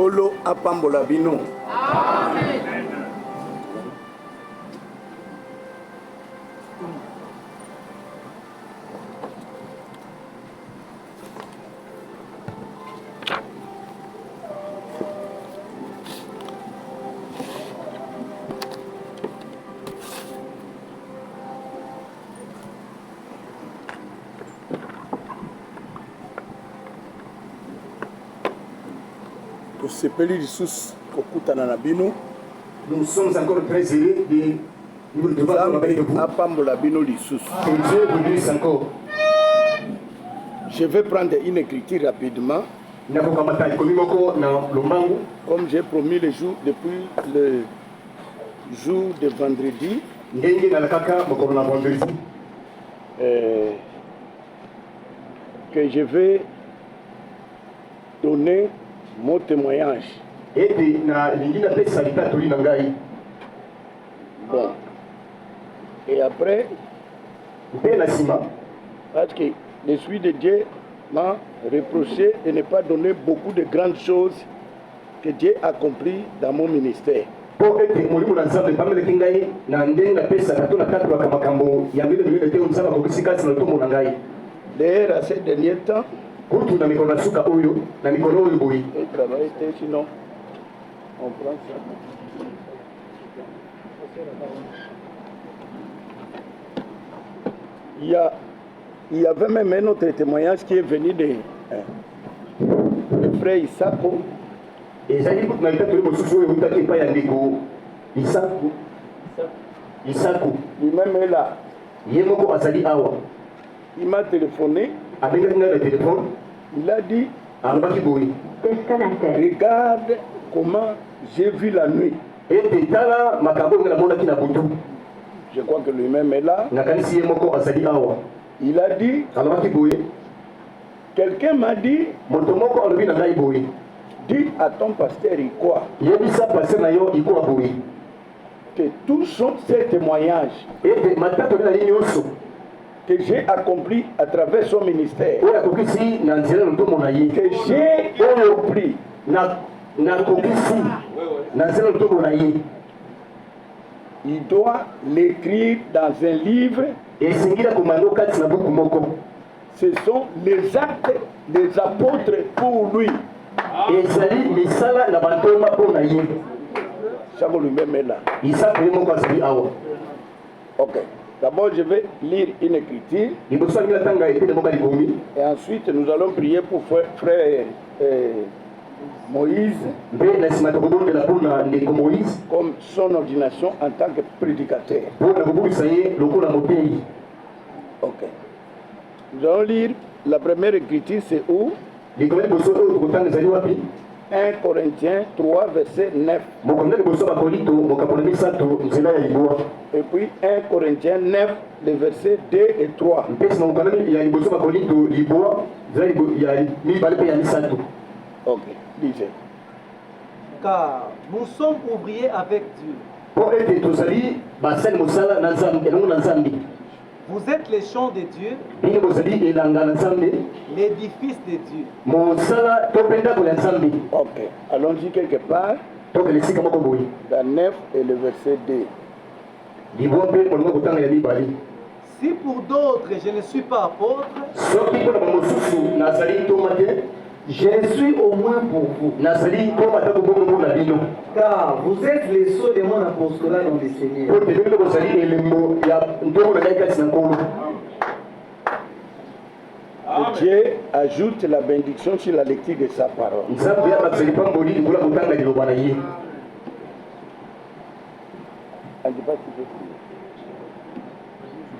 Nkolo apambola bino. Amen. Nous sommes encore très heureux de nous retrouver avec vous. Que Dieu vous bénisse encore. Je vais prendre une écriture rapidement. Comme j'ai promis le jour, depuis le jour de vendredi, que je vais donner mon témoignage. Bon. Et après, parce que l'Esprit de Dieu m'a reproché de ne pas donner beaucoup de grandes choses que Dieu a accompli dans mon ministère. D'ailleurs, à ces derniers temps, sinon, on prend ça. Il y avait même un autre témoignage qui est venu de frère Isako. Isaku. Lui-même est là. Il m'a téléphoné. Il a dit, regarde comment j'ai vu la nuit. Je crois que lui-même est là. Il a dit, quelqu'un m'a dit, dis à ton pasteur Ikwa que tous ces témoignages que j'ai accompli à travers son ministère, que j'ai compris, il doit l'écrire dans un livre. Ce sont les actes des apôtres pour lui. Chaque lui-même est là. Ok. D'abord, je vais lire une écriture. Et ensuite, nous allons prier pour frère Moïse, comme son ordination en tant que prédicateur. Ok. Nous allons lire la première écriture, c'est où? 1 Corinthiens 3, verset 9. Et puis 1 Corinthiens 9, les versets 2 et 3. Ok, lisez. Car nous sommes ouvriers avec Dieu. Vous êtes les champs de Dieu, l'édifice de Dieu. Ok, allons-y quelque part. Dans 9 et le verset 2. Si pour d'autres je ne suis pas apôtre, je le suis au moins pour vous. Car vous êtes les sceaux de mon apostolat dans le Seigneur. Dieu ajoute la bénédiction sur la lecture de sa parole.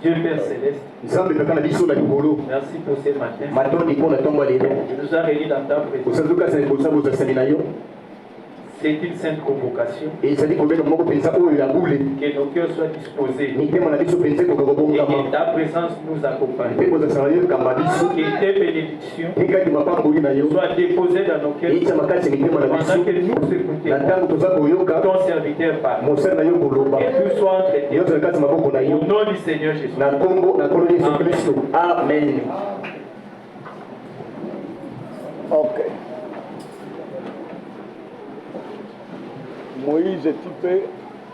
Dieu Père Céleste, merci pour ce matin. Tu nous as réunis dans ta présence. C'est une sainte convocation. Que nos cœurs soient disposés. Et que ta présence nous accompagne. Que tes bénédictions soient déposées dans nos cœurs. Pendant que nous écoutons ton serviteur parle. Et tout soit entre tes mains. Au nom du Seigneur Jésus. Amen. Ok. Moïse, tu peux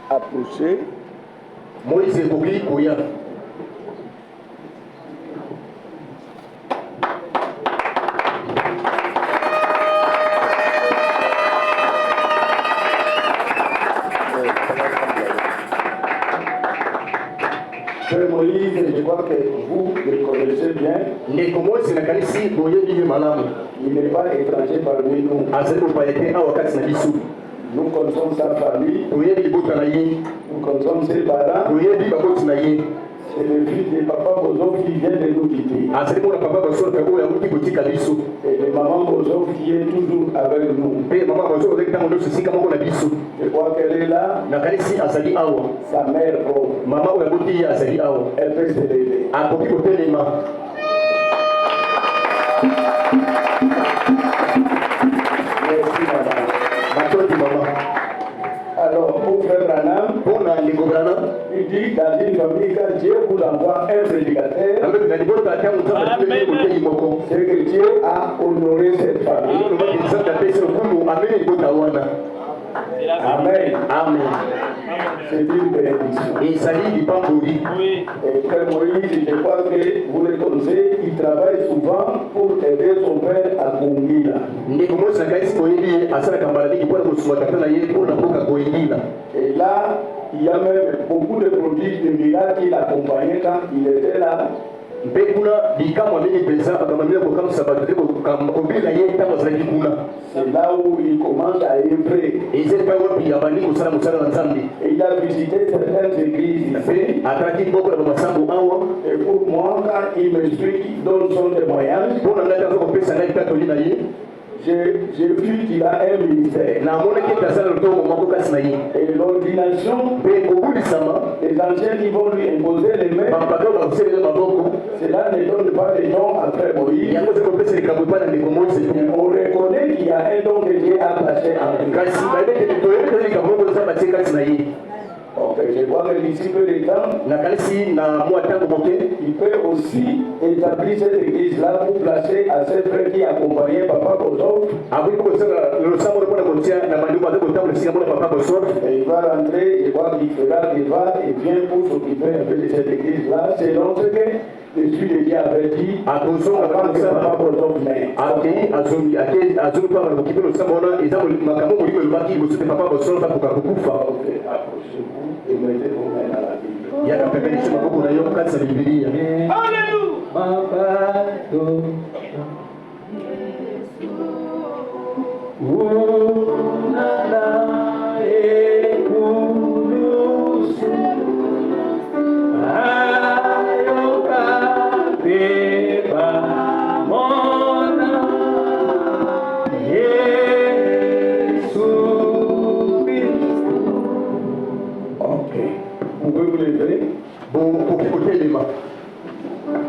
approcher. Moïse est coupé, Koya. Frère Moïse, je crois que vous le connaissez bien. Il n'est pas étranger parmi nous. Nous connaissons sa famille. Nous connaissons ses parents. C'est le fils de Papa Bozo qui vient de nous quitter. Et de Maman Bozo qui est toujours avec nous. Je crois qu'elle est là. Sa mère, elle peut se lever. Merci, maman. Alors, pour frère Branham, il dit dans une famille, quand Dieu vous envoie un prédicateur, c'est que Dieu a honoré cette famille. Amen. Amen. C'est une bénédiction. Et il s'agit du pain pourri. Et frère Moïse, je crois que vous le connaissez, il travaille souvent pour aider son père à conduire. Et là, il y a même beaucoup de prodiges de miracles qui l'accompagnaient quand il était là. C'est là où il commence à œuvrer. Et il a visité certaines églises ici. Et pour moi, quand il m'explique, il donne son témoignage, j'ai vu qu'il a un ministère. Et l'ordination, les anciens qui vont lui imposer les mains, cela ne donne pas de nom à frère Moïse. On reconnaît qu'il y a un don que Dieu a placé en lui. Ok, je vois que d'ici peu de temps, il peut aussi établir cette église-là pour placer à ses frères qui accompagnaient Papa Bozo. Et il va rentrer, je vois qu'il fera des va et vient pour s'occuper un peu de cette église-là, selon ce que l'Esprit de Dieu avait dit avant que Papa Bozo naisse. Ok, approchez-vous. Et mettez vos mains dans la Bible.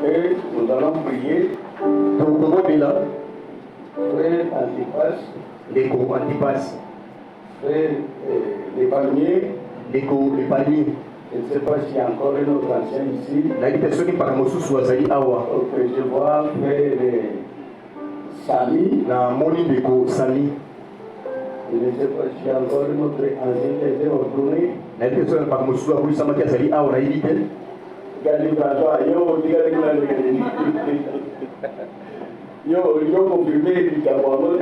Et nous allons prier. Frère Antipas, frère l'épargnier. Je ne sais pas s'il y a encore un autre ancien ici. Ok, je vois frère Sami. Je ne sais pas s'il y a encore un autre ancien qui a été retourné. Yo confirmé du Cameroun.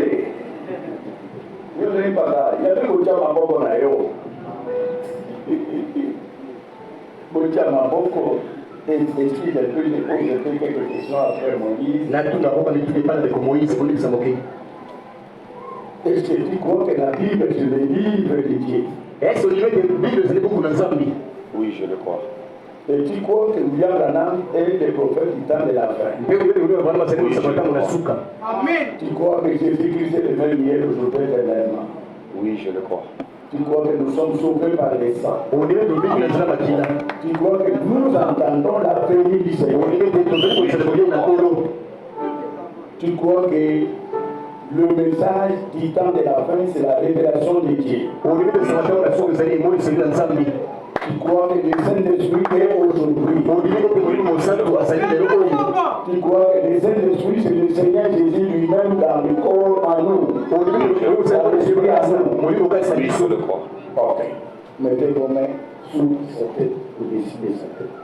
Yo n'ai pas là. Il y a plus de gens à Boko na yo. Bocha Maboko. Et si j'ai plus de quelques questions après Moïse. Est-ce que tu crois que la Bible c'est le livre de Dieu? Oui, je le crois. Et tu crois que William Branham est le prophète du temps de la fin? Amen. Tu crois que Jésus-Christ est le même hier, aujourd'hui, éternellement? Oui, je le crois. Tu crois que nous sommes sauvés par les saints? Tu crois que nous entendons la venue du Seigneur? Tu crois que le message du temps de la fin, c'est la révélation de Dieu? Tu crois que le Saint-Esprit est aujourd'hui? Tu crois que le Saint-Esprit, c'est le Seigneur Jésus lui-même dans le corps en nous? Je le crois. Ok. Mettez vos mains sous sa tête, au-dessus de sa tête.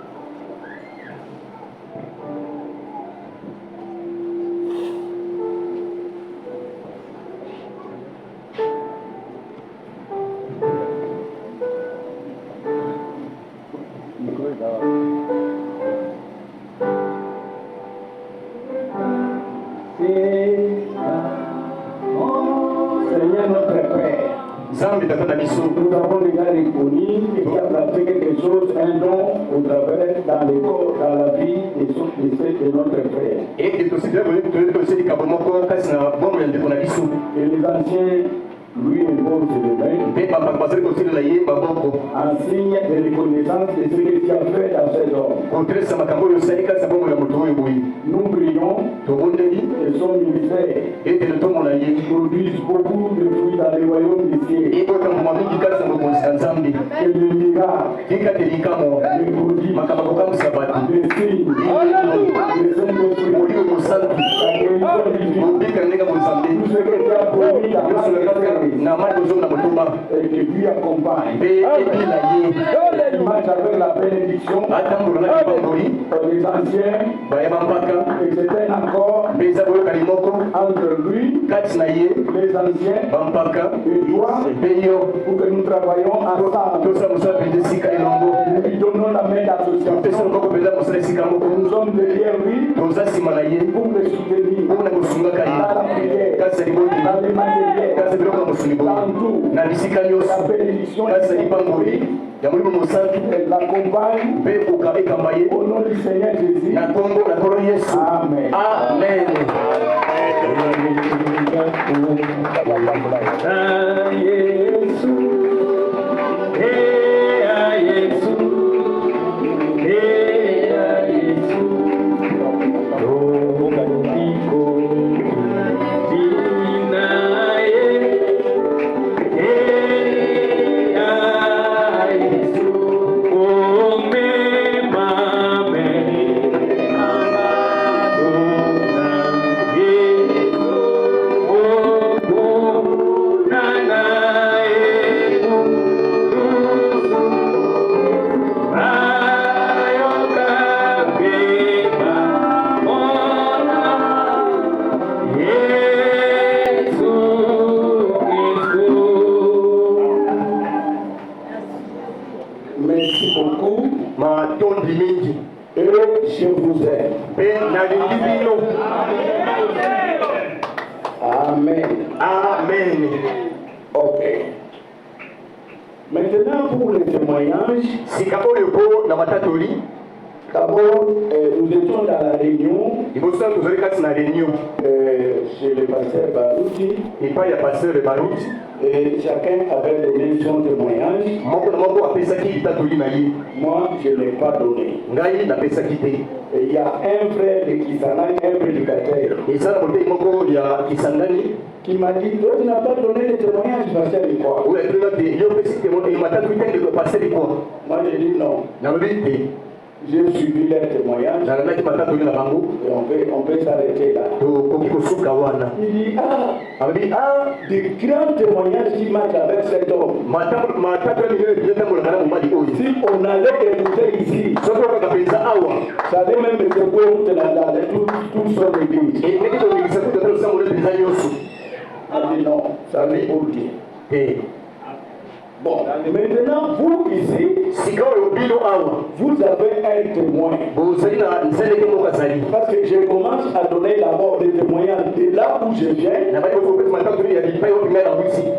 Seigneur notre Père, nous avons déjà reconnu et qui a fait quelque chose, un don au travers dans le corps, dans la vie de notre frère. Et les anciens lui imposent les mains en signe de reconnaissance de ce que tu as fait à cet homme. Nous prions que son ministère produise beaucoup de fruits dans le royaume du ciel. Que le miracle, le produit, le signe, le Saint-Esprit, tout ce que tu as promis et que lui accompagne. Il marche avec la bénédiction les anciens et c'est un accord entre lui, les anciens et toi pour que nous travaillons ensemble. Nous lui donnons la main d'association. Nous sommes derrière lui pour le soutenir dans la prière, dans les matériels, dans tout. La bénédiction l'accompagne au nom du Seigneur Jésus. Amen. Amen. Merci beaucoup. Et je vous aime. Amen. Amen. Ok. Maintenant pour les témoignages, d'abord nous étions dans la réunion chez le pasteur Barouti et chacun avait donné son témoignage. Moi je ne l'ai pas donné. Et il y a un frère de Kisangani, un prédicateur, qui m'a dit toi tu n'as pas donné le témoignage du pasteur de quoi? Moi j'ai dit non. J'ai suivi leur témoignage et on peut s'arrêter là. Il dit des grands témoignages qui marchent avec cet homme. Si on allait écouter ici, ça allait même se couper dans tout son église. Il dit non, ça n'est pas bien. Bon, maintenant vous ici, vous avez un témoin. Parce que je commence à donner d'abord des témoignages de là où je viens.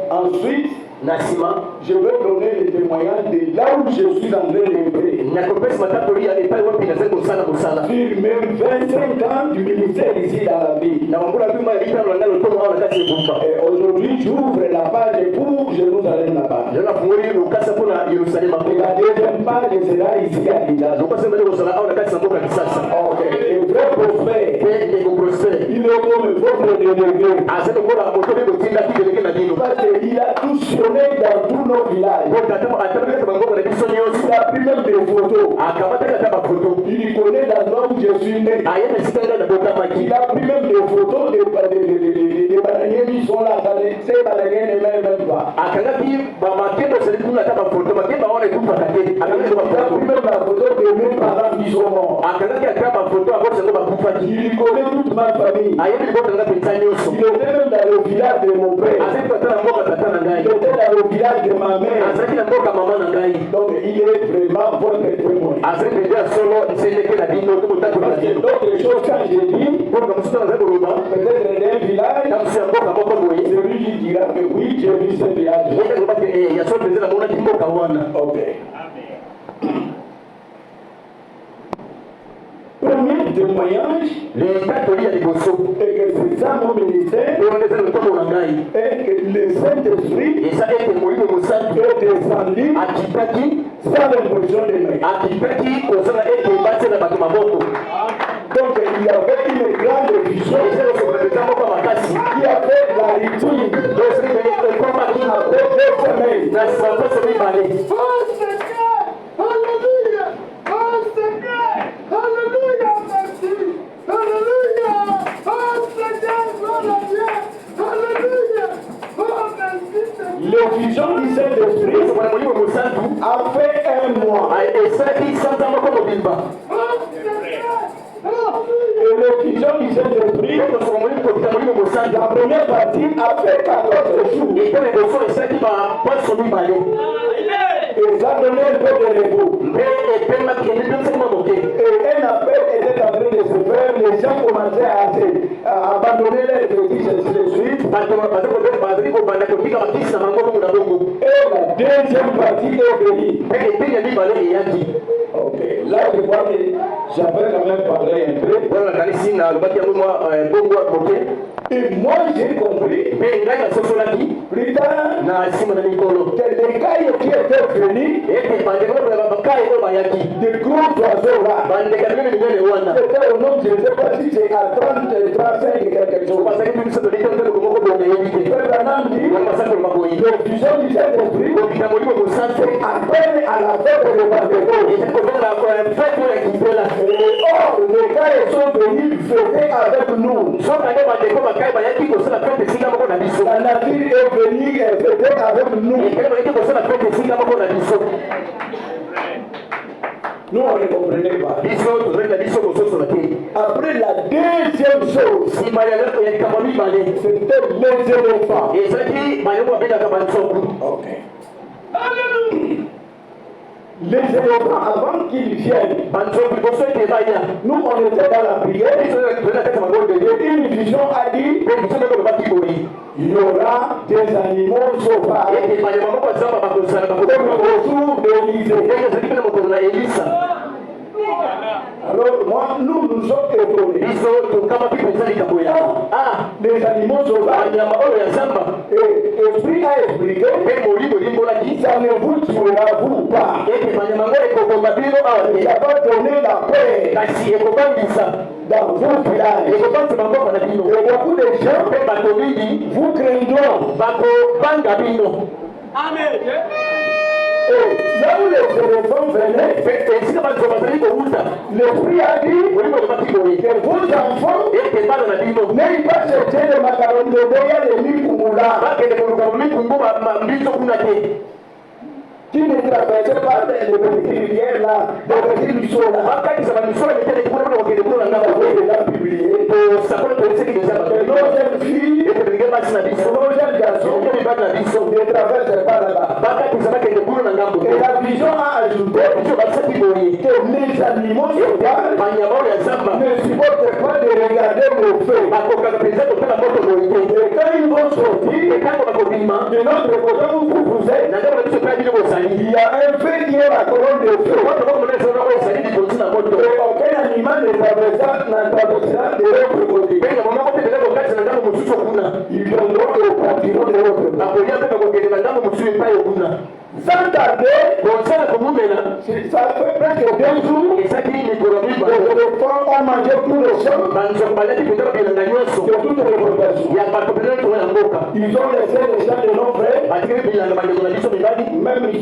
Ensuite, je vais donner les témoignages de là où je suis en train d'œuvrer. Sur même 25 ans du ministère ici dans la ville. Et aujourd'hui, j'ouvre la page pour Jérusalem là-bas. Et la deuxième page sera ici à Kinshasa. Ok. Le vrai prospère, il est comme votre délégué. Parce qu'il a tout sonné dans tous nos villages. Il a pris même des photos. Il connaît l'endroit où je suis né. Il a pris même des photos des bananiers qui sont là. Ces bananiers ne m'aiment même pas. dit que nous avons photo, mais qui va on est tout paquet. Avec les photos, même la photo de mes parents qui sont morts. à quelqu'un qui a pris ma photo, avant c'est pas pour faire. Il connaît toute ma famille. Ah, il y a des gens qui ont fait ça. Il était même dans le village de mon père. Ah, c'est pas ça, la mort à tata Nangaï. Il était dans le village de ma mère. Ah, c'est qui la mort à maman Nangaï. Donc il est vraiment votre témoin. Ah, c'est déjà solo, c'est que la vie, notre temps pour la vie. D'autres choses, quand j'ai dit, Pour comme ça, on a le roman. peut-être dans un village, Comme c'est un mort à mort, oui. celui qui dira que oui, j'ai vu ce village. Il y a son président, la monnaie qui mort à Wana. Ok. Premier témoignage, Les catholiques à l'émotion. et que c'est ça mon ministère, Et on est dans le temps pour Nangaï. et que le Saint-Esprit Et ça a été mouru au Moussa. est descendu À Kitaki, sans l'imposition des mains. à Kitaki, au sein de l'été, na bato maboko. Donc il y avait une grande vision Et c'est le secrétaire moko makasi. qui a fait la liturgie Donc c'est le combat qui a après 2 semaines. na santo se mi balé. Oh Seigneur, Alléluia, oh Seigneur, Alléluia, merci, Alléluia, oh Seigneur, gloire à Dieu, Alléluia, oh merci Seigneur. Le vision du Saint-Esprit Kwa mwalimu wa Musantu, a fait 1 mois. esalaki santa moko mobimba. Oh Seigneur, Et le vision du Saint-Esprit, Kwa mwalimu wa Musantu, la première partie a fait 14 jours. et pour les leçons, esalaki ba poisson mi balé. Et ça donnait un peu de repos. Mais epema qui est bien seulement moqué. Et un appel était en train de se faire. Les gens commençaient à abandonner leurs fétiches et ainsi de suite. Bato bazali kobanda kotika bakisi na bango bongo na bongo. Et la deuxième partie est venue. Mpe epeni ya mibale eyaki. Ok, là je crois que j'avais quand même parlé un peu. Wana nakanisi na lobaki yango mwa bongo moke. Et moi j'ai compris Mpe ngai nasosolaki plus tard na nsima na mikolo. que les cailles qui étaient venus, Ete bandeko na bakaye oyo bayaki. de gros oiseaux là, Bandeka minene minene wana. c'était au nom, je ne sais pas si c'est à 30, 35 et quelque chose. Basaki biso tolita ntelo moko boye yebi te. Le Branham dit, Wana basaki maboyi. le vision du Saint-Esprit Kokita molimo mosantu. appelle à la fête de Pentecôte. Ete kobela fete oyo ya kipela. Or, les cailles sont venus fêter avec nous. Soka nde bandeko bakaye bayaki kosala fete esika moko na biso. La nature est venue fêter avec nous. Ekele bayaki kosala fete esika moko na biso. Nous, on ne comprenait pas. Biso tozali na biso mosusu na te. Après la deuxième chose, Nsima ya likambo mibale. c'était les éléphants. Ezalaki bango babengaka banzoku. Ok. Les éléphants, avant qu'ils viennent, Banzoku liboso ete baya. nous, on était dans la prière. Biso tozali na kati ya mabonde. Et une vision a dit, Mpe biso ndeko lobaki boye. il y aura des animaux sauvages. Ete banyama moko ya zamba bakosala Comme au jour d'Élysée. ndenge ezalaki mpe na mokolo na elisa. Alors, moi, nous nous sommes étonnés. Biso tokamaki mpenza likambo ya Les animaux sauvages, banyama oyo ya zamba. et l'esprit a expliqué, Mpe molimo elimbolaki. ça ne vous tuera vous pas. Ete banyama ngo ekoboma bino awa Il te. n'a pas donné la paix Kasi ekobangisa. dans vos villages. Ekobangisa bangoma na bino. Et beaucoup de gens Mpe bato mingi vous craindront. bakobanga bino. Et là où les éléphants venaient, Esika bato bazali kowuta. l'esprit a dit Molimo elobaki boye. que vos enfants Ete bana na bino n'aillent pas chercher les macarons de Boya, les Mikumula, bakende koluka momikungu mbiso kuna te. qui ne traversaient pas les petites rivières là, les petits ruisseaux là. bakatisa bamisolo mitene kuna kuna kokende kuna na Vous ngamba avez déjà publié. tosakole toliseki deja Que bato. nos jeunes filles, Ete belinge basi na que biso. nos jeunes garçons Ete mibali na biso. ne traversent pas là-bas. Bakatisa bakende kuna na ngambo Et te. la vision a ajouté Biso basaki boye. que les animaux sauvages Banyama oyo ya zamba ne supportent pas de regarder nos feux. bakokaka mpenza kotala moto boye te. Et quand ils vont sortir, Ntango bakobima de notre côté où vous êtes, na ntango na biso mpe bino bozali. il y a un feu qui est la colonne de feu. Moto bakomona ezala oyo ezali likonzi na moto. Et aucun animal ne traversera de l'autre côté. Mpe nyama moko mpe eza kokatisa na ntango mosusu kuna. Ils viendront et partiront de l'autre côté. bakolia mpe bakokende na ntango mosusu epai okuna. Sans tarder, bonsala komumela ça fait presque 2 jours, ezaki mikolo les mibale. éléphants ont mangé tous les champs banzoko balaki mpenza babilanga nyonso de toutes les populations. ya bato mpenza tongo ya mboka. Ils ont laissé les champs de nos frères, batikeli bilanga bandeko na biso mibali. même les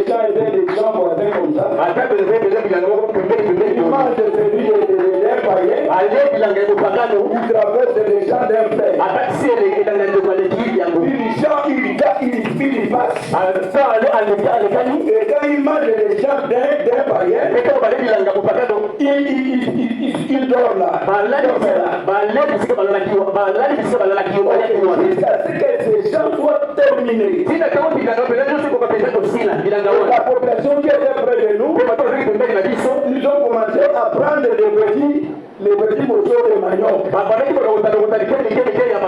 champs étaient des champs voisins comme ça. ata mpenza mpenza bilanga moko pembeni pembeni Ils toni. mangent celui des païens, ale bilanga ya mopagano ils traversent les champs d'un frère. atakisi elanga ndeko aleki yango. Il passe. Ça allait à l'écani. Et quand il mange les gens d'un barrière, Et quand on va aller à l'angapopakado, il dort là. Jusqu'à ce que ces gens soient terminés. La population qui était près de nous, ils ont commencé à prendre les petits morceaux de manioc.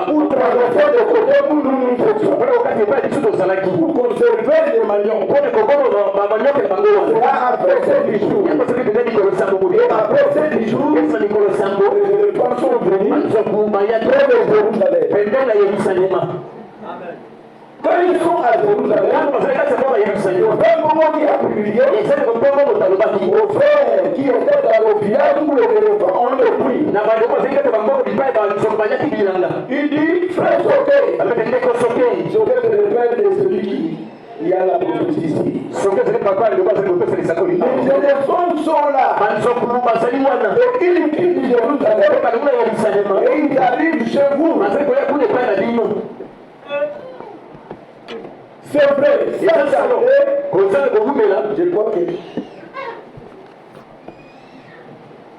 Pour traverser de côté pour nous pour conserver les manioc. Après ces 10 jours, après ces 10 jours, les éléphants sont venus de Jérusalem. Quand ils sont à Jérusalem, le moment qui a publié, aux frères qui étaient dans le village où les éléphants ont le prix. Il dit, frère Soké, Soké c'est le père de celui qui y a la prophétie ici. Les éléphants sont là. Et ils quittent Jérusalem. Et ils arrivent chez vous. C'est vrai, je crois que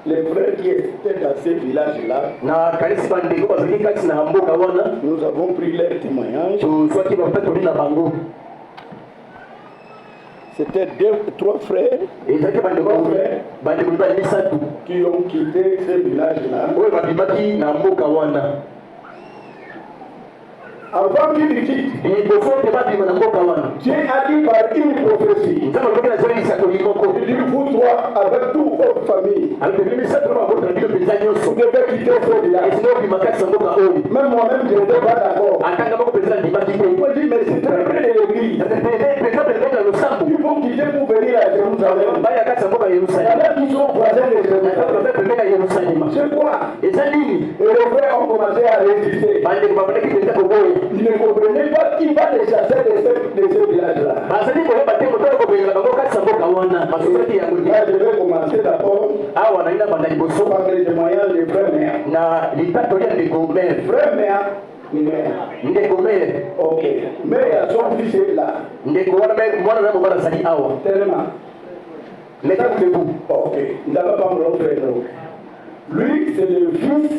les frères qui étaient dans ces villages-là, nous avons pris leur témoignage. C'était 3 frères qui ont quitté ces villages-là. Avant qu'il quitte, Dieu a dit par une prophétie, il dit vous trois avec toute votre famille, vous devez quitter ce village. Même moi-même je n'étais pas d'accord. Moi je dis mais c'est très près de l'église. Ils vont quitter pour venir à Jérusalem. Alors qu'ils sont voisins de Jérusalem. C'est quoi? Et les frères ont commencé à résister. Ils ne comprenaient pas qui va les chasser de ce village-là. Je vais commencer d'abord par les témoignages de frère Méa. Frère Méa, ok. Mais son fils est là. Tellement. Ok. Nous n'allons pas me l'offrir. Lui, c'est le fils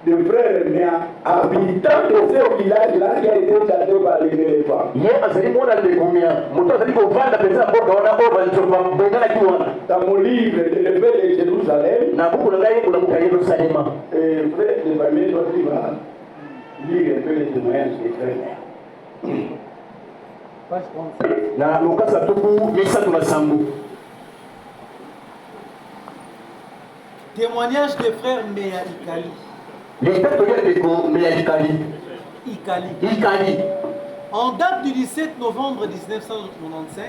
de frère Méa, habitant de ce village-là qui a été chassé par les éléphants. Dans mon livre, Le lever de Jérusalem, frère de famille doit lire un peu les témoignages de frère Témoignage des frères Méa Ikali. En date du 17 novembre 1995,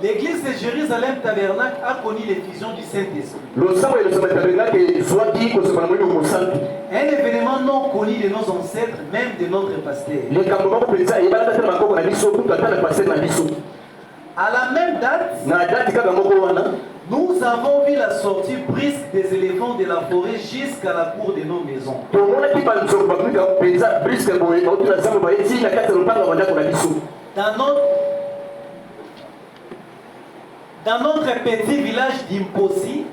l'église de Jérusalem Tabernacle a connu l'effusion du Saint-Esprit. Un événement non connu de nos ancêtres, même de notre pasteur. À la même date, nous avons vu la sortie brusque des éléphants de la forêt jusqu'à la cour de nos maisons. Dans notre petit village d'Imposi,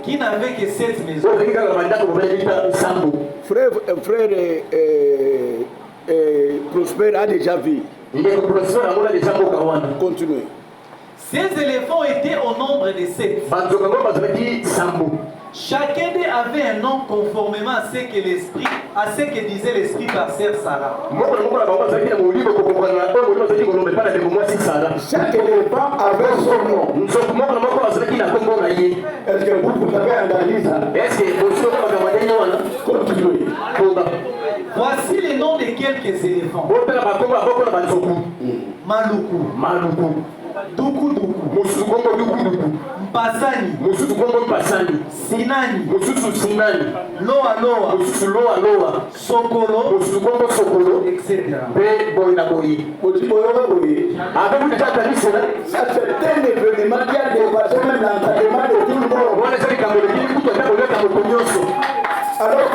qui n'avait que 7 maisons. Frère Prosper a déjà vu. Continuez. Ces éléphants étaient au nombre de 7. Chacun d'eux avait un nom conformément à ce que disait l'esprit par sœur Sarah. Chaque éléphant avait son nom. Est-ce que vous avez entendu ça? Continuez. Voici les noms de quelques éléphants. Maluku. Duku. Mpasani. Sinani. Loa. Sokolo. Etc. Ça c'est un événement qui a dépassé même l'entendement de tout le monde. Alors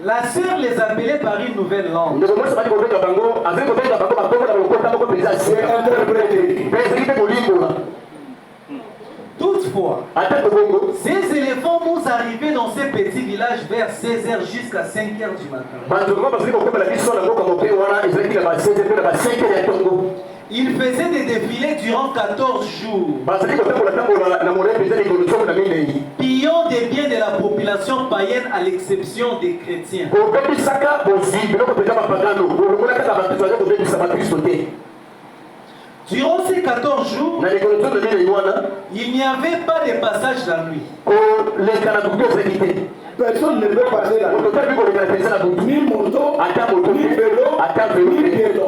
La sœur les appelait par une nouvelle langue. Toutefois, ces éléphants vont arriver dans ces petits villages vers 16h jusqu'à 5h du matin. Ils faisaient des défilés durant 14 jours, pillant des biens de la population païenne à l'exception des chrétiens. Durant ces 14 jours, il n'y avait pas de passage la nuit. Personne ne peut passer la nuit. Ni moto, ni vélo, ni piéton.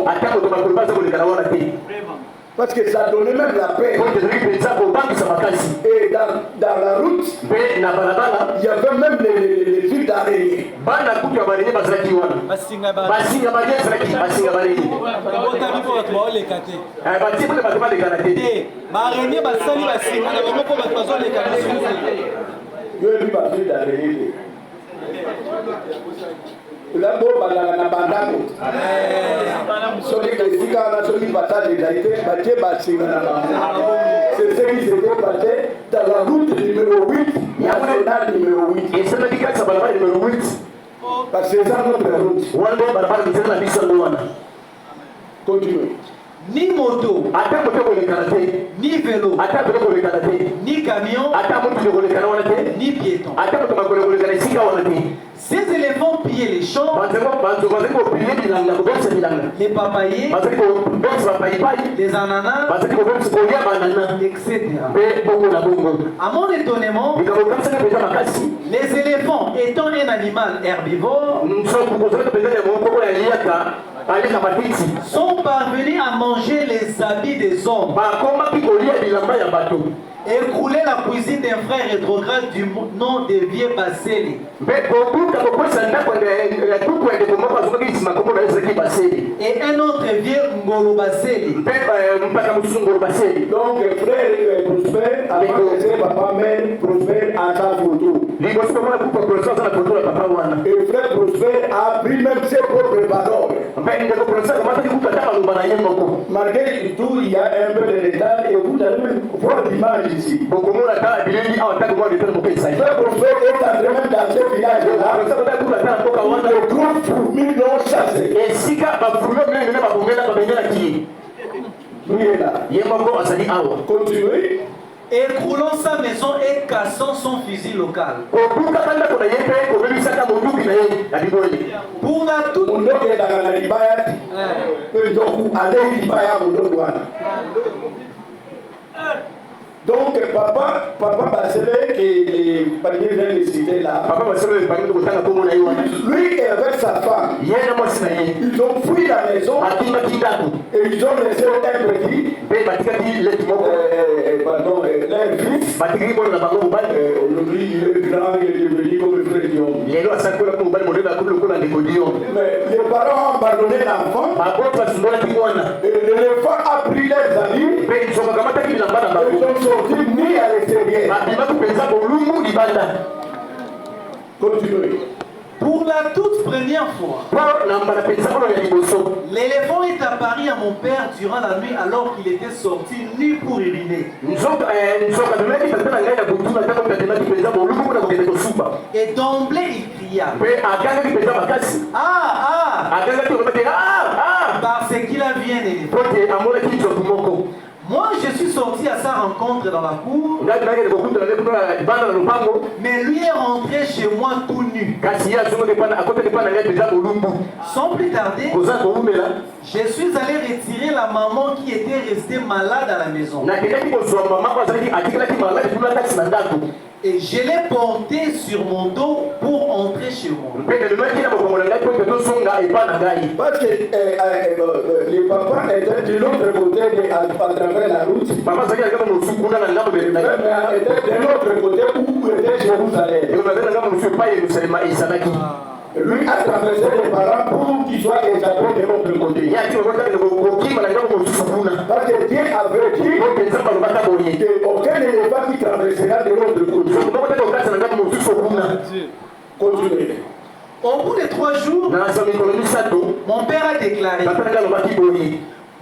Parce que ça donnait même la paix. Et dans la route, il y avait même les fils d'araignée. La bomba na bandako. C'est ce qui s'est passé dans la route numéro 8, nationale numéro 8. Et c'est le cas de la numéro 8. Parce que c'est ça notre route. Continuez. Ni moto, ni vélo, ni camion, ni piéton. Ces éléphants pillaient les champs, les papayers, les ananas, etc. À mon étonnement, les éléphants étant un animal herbivore, sont parvenus à manger les habits des hommes, écrouler la cuisine d'un frère rétrograde du nom de Vieux Basseli. Et un autre vieux Ngolo Basseli. Donc, frère Prosper a laissé papa mère Prosper en sa photo. Et frère Prosper a pris même ses propres paroles. Malgré tout, il y a un peu de retard et vous allez même voir l'image ici. Frère Prosper est en train dans ce village-là. On le trouve pour millions chassés. Continuez. Écroulant sa maison et cassant son fusil local. Pour la toute... Donc, papa Bassele, qui vient de citer là, lui et avec sa femme, ils ont fui la maison et ils ont laissé un petit, leur fils. Aujourd'hui, il est grand, il est devenu comme le frère Dion. Mais les parents ont abandonné l'enfant et l'éléphant a pris leurs amis et ils ont sorti ni à l'extérieur. Continuez. Pour la toute première fois, l'éléphant est apparu à mon père durant la nuit alors qu'il était sorti nu pour uriner. Et d'emblée il cria. Parce qu'il a vu un éléphant. Moi, je suis sorti à sa rencontre dans la cour, mais lui est rentré chez moi tout nu. Sans plus tarder, je suis allé retirer la maman qui était restée malade à la maison. Et je l'ai porté sur mon dos pour entrer chez moi. Parce que les papas étaient de l'autre côté à travers la route. Mais étaient de l'autre côté où était Jérusalem. Lui a traversé les parents pour qu'ils soient échappés de l'autre côté. Parce que Dieu avait dit qu'aucun éléphant qui traversera de l'autre côté. Continuez. Au bout de 3 jours, mon père a déclaré,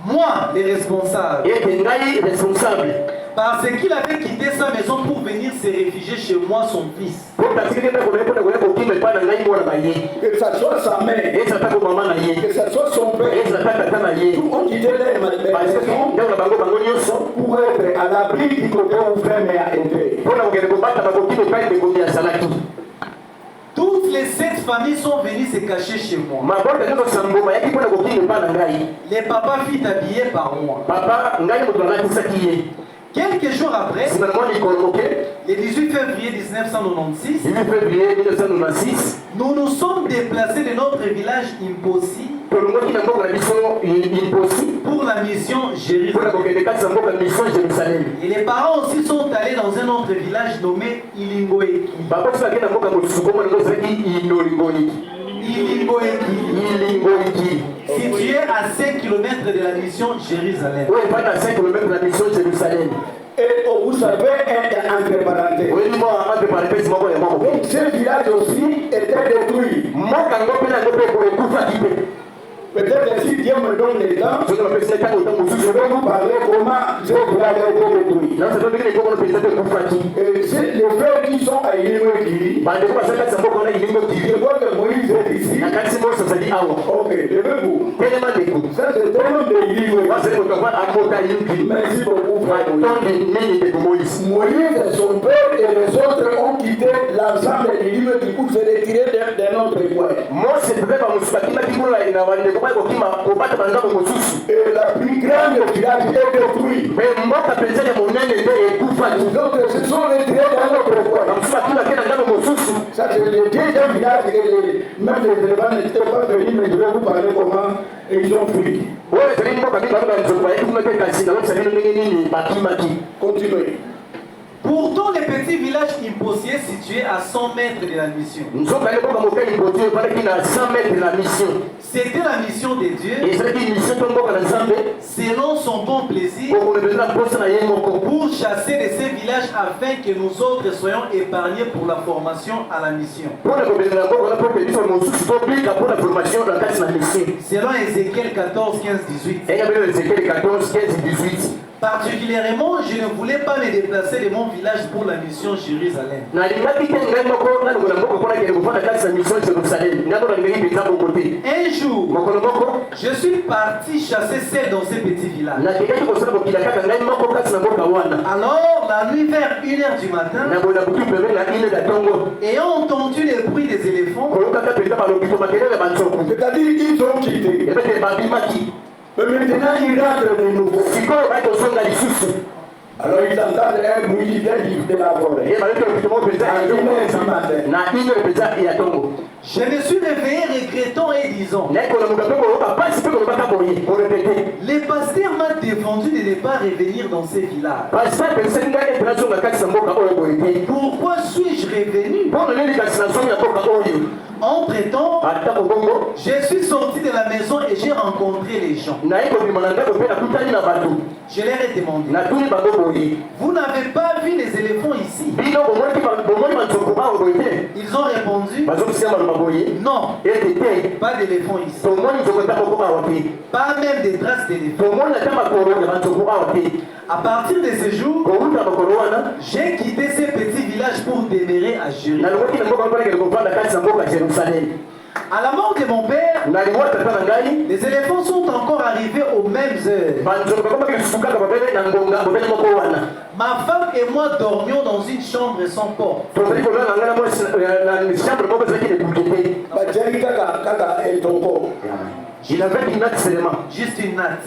moi, les responsables, parce qu'il avait quitté sa maison pour venir se réfugier chez moi, son fils. Que ça soit sa mère, que ça soit son père, tout ont quitté leur maison pour être à l'abri du côté où frère a été. Toutes les 7 familles sont venues se cacher chez moi. Les papas furent habillés par moi. Quelques jours après, le 18 février 1996, nous nous sommes déplacés de notre village Imposi pour la mission Jérusalem. Et les parents aussi sont allés dans un autre village nommé Ilingoeki. Situé à 5 km de la mission Jérusalem. Et vous savez, entre parenthèses, ce village aussi était détruit. Peut-être si Dieu me donne le temps, je vais vous parler comment ce village a été détruit. C'est les frères qui sont à Ilingoeki. Je vois que Moïse est ici. Ok, levez-vous. Ça c'est le nom de Ilingoeki. Merci beaucoup, frère Moïse. Moïse, son père et les autres ont quitté l'ensemble de l'Ilingoeki pour se retirer d'un autre coin. Et la plus grande village est détruite. Donc ce sont les traits dans notre coin. Ça c'est le deuxième village que même les éléphants n'étaient pas venus, mais je vais vous parler comment ils ont fui. Continuez. Pourtant, les petits villages imposés situés à 100 mètres de la mission. C'était la mission de Dieu, selon son bon plaisir, pour chasser de ces villages afin que nous autres soyons épargnés pour la formation à la mission. Selon Ézéchiel 14, 15, 18. Particulièrement, je ne voulais pas me déplacer de mon village pour la mission Jérusalem. Un jour, je suis parti chasser celle dans ces petits villages. Alors, la nuit vers 1h du matin, ayant entendu le bruit des éléphants, c'est-à-dire qu'ils ont quitté. Mais maintenant ils rentrent de nouveau. Alors ils entendent un bruit qui vient de la forêt. Je me suis réveillé regrettant et disant, le pasteur m'a défendu de ne pas revenir dans ces villages. Pourquoi suis-je revenu? Entre-temps, je suis sorti de la maison et j'ai rencontré les gens. Je leur ai demandé, vous n'avez pas vu les éléphants ici? Ils ont répondu, non, pas d'éléphants ici. Pas même des traces d'éléphants. À partir de ce jour, j'ai quitté ces petits villages pour demeurer à Jérusalem. À la mort de mon père, les éléphants sont encore arrivés aux mêmes heures. Ma femme et moi dormions dans une chambre sans porte. Il avait une natte seulement. Juste une natte.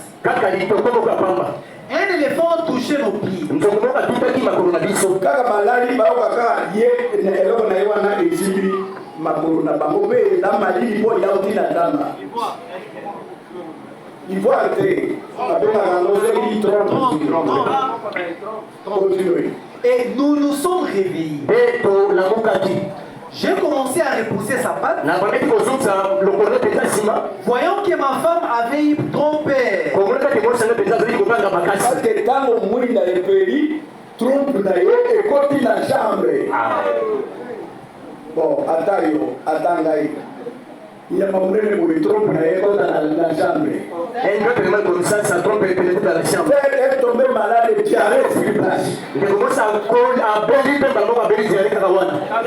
Un éléphant a touché nos pieds. Et nous nous sommes réveillés. J'ai commencé à repousser sa patte. Voyant que ma femme avait eu trompé. Parce que quand on mouille dans le pays, trompe dans et côté la chambre. Bon, attends, il y a un moment où il trompe dans la chambre. Elle est tombée malade et diarrhée sur place. Le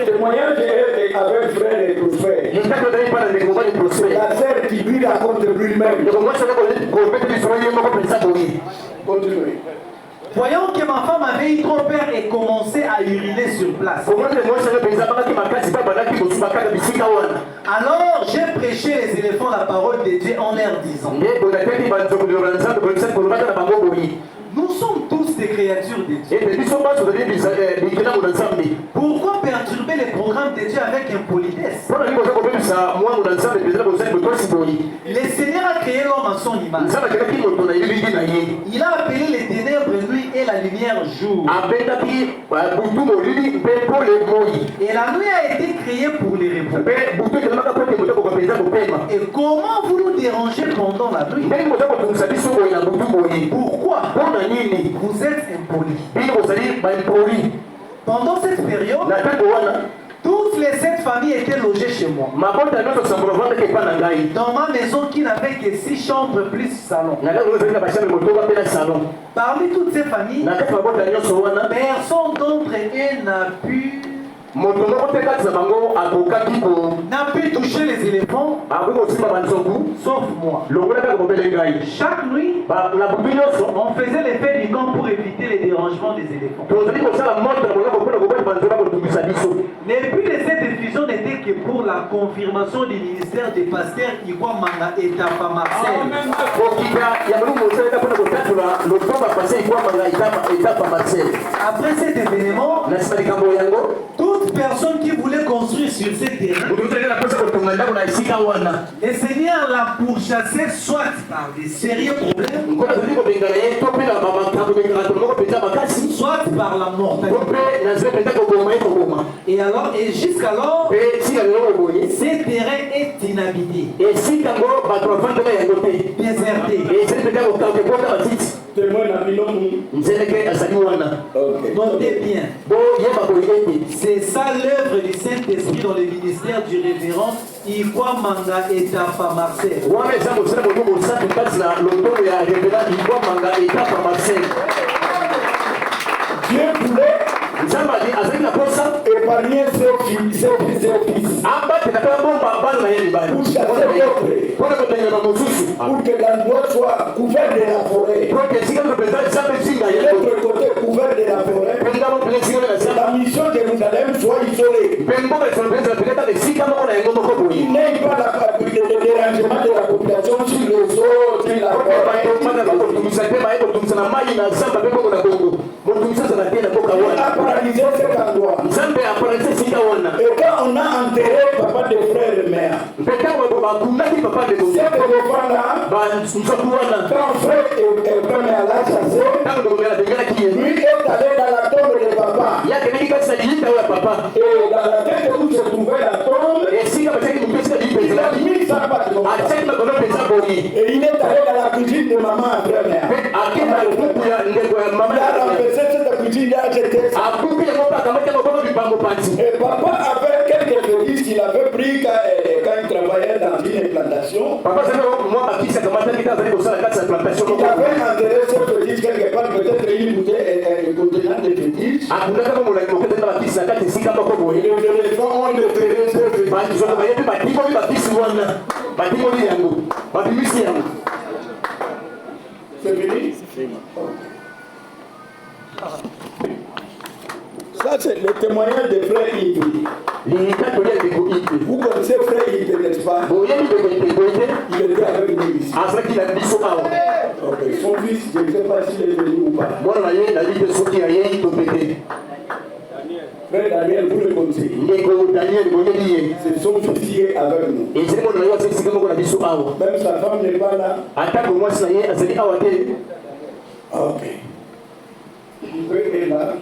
témoignage est avec frère et tout frère. La sœur qui lui raconte lui-même. Continuez. Voyant que ma femme avait eu trop peur et commençait à uriner sur place. Alors j'ai prêché les éléphants la parole de Dieu en leur disant: nous sommes tous des créatures de Dieu. Pourquoi perturber les programmes de Dieu avec impolitesse? Le Seigneur a créé l'homme à son image. Il a appelé les ténèbres nuit et la lumière jour. Et la nuit a été créée pour les repos. Et comment vous nous dérangez pendant la nuit? Pourquoi? Vous êtes impolis. Pendant cette période, toutes les 7 familles étaient logées chez moi. Dans ma maison qui n'avait que 6 chambres plus salon. Parmi toutes ces familles, personne d'entre eux n'a pu toucher les éléphants, sauf moi. Chaque nuit, on faisait les fêtes du camp pour éviter les dérangements des éléphants. Les buts de cette diffusion n'était que pour la confirmation du ministère des pasteurs Igwa Manga et Tafa Marcel. Après cet événement, toute personne qui voulait construire sur ce terrain, le Seigneur l'a pourchassé soit par des sérieux problèmes, soit par la mortalité. Et jusqu'alors, ce terrain est inhabité, déserté. Notez bien, c'est ça l'œuvre du Saint-Esprit dans le ministère du révérend Igwa Manga et Tafa Marcel. Dieu voulait épargner ses fils. Pour que l'endroit soit couvert de la forêt. L'autre côté couvert de la forêt. La mission de Jérusalem soit isolée. Il n'y ait pas le dérangement de la population sur les eaux, sur la forêt. A paralysé cet endroit. Et quand on a enterré papa de frère et mère, cet éléphant-là, quand frère et mère l'a chassé, lui est allé dans la tombe de papa. Et dans la tête où se trouvait la tombe, il a mis sa patte. Et il est allé dans la cuisine de maman après mère. Il a renversé cette cuisine, il a jeté ça. Et papa avait quelques fétiches qu'il avait pris quand il travaillait dans une implantation. Il avait enterré ce fétiche quelque part, peut-être une bouteille contenant des fétiches. Et les éléphants ont déterré ce fétiche. C'est fini? C'est fini. Ça, c'est le témoignage de frère Ibi. Vous connaissez frère Ibi, n'est-ce pas? Il était avec nous ici. Okay. Son fils, je ne sais pas s'il est venu ou pas. Frère Daniel, vous le connaissez. C'est son fils qui est avec nous. Même sa femme n'est pas là. Ok. Il est là.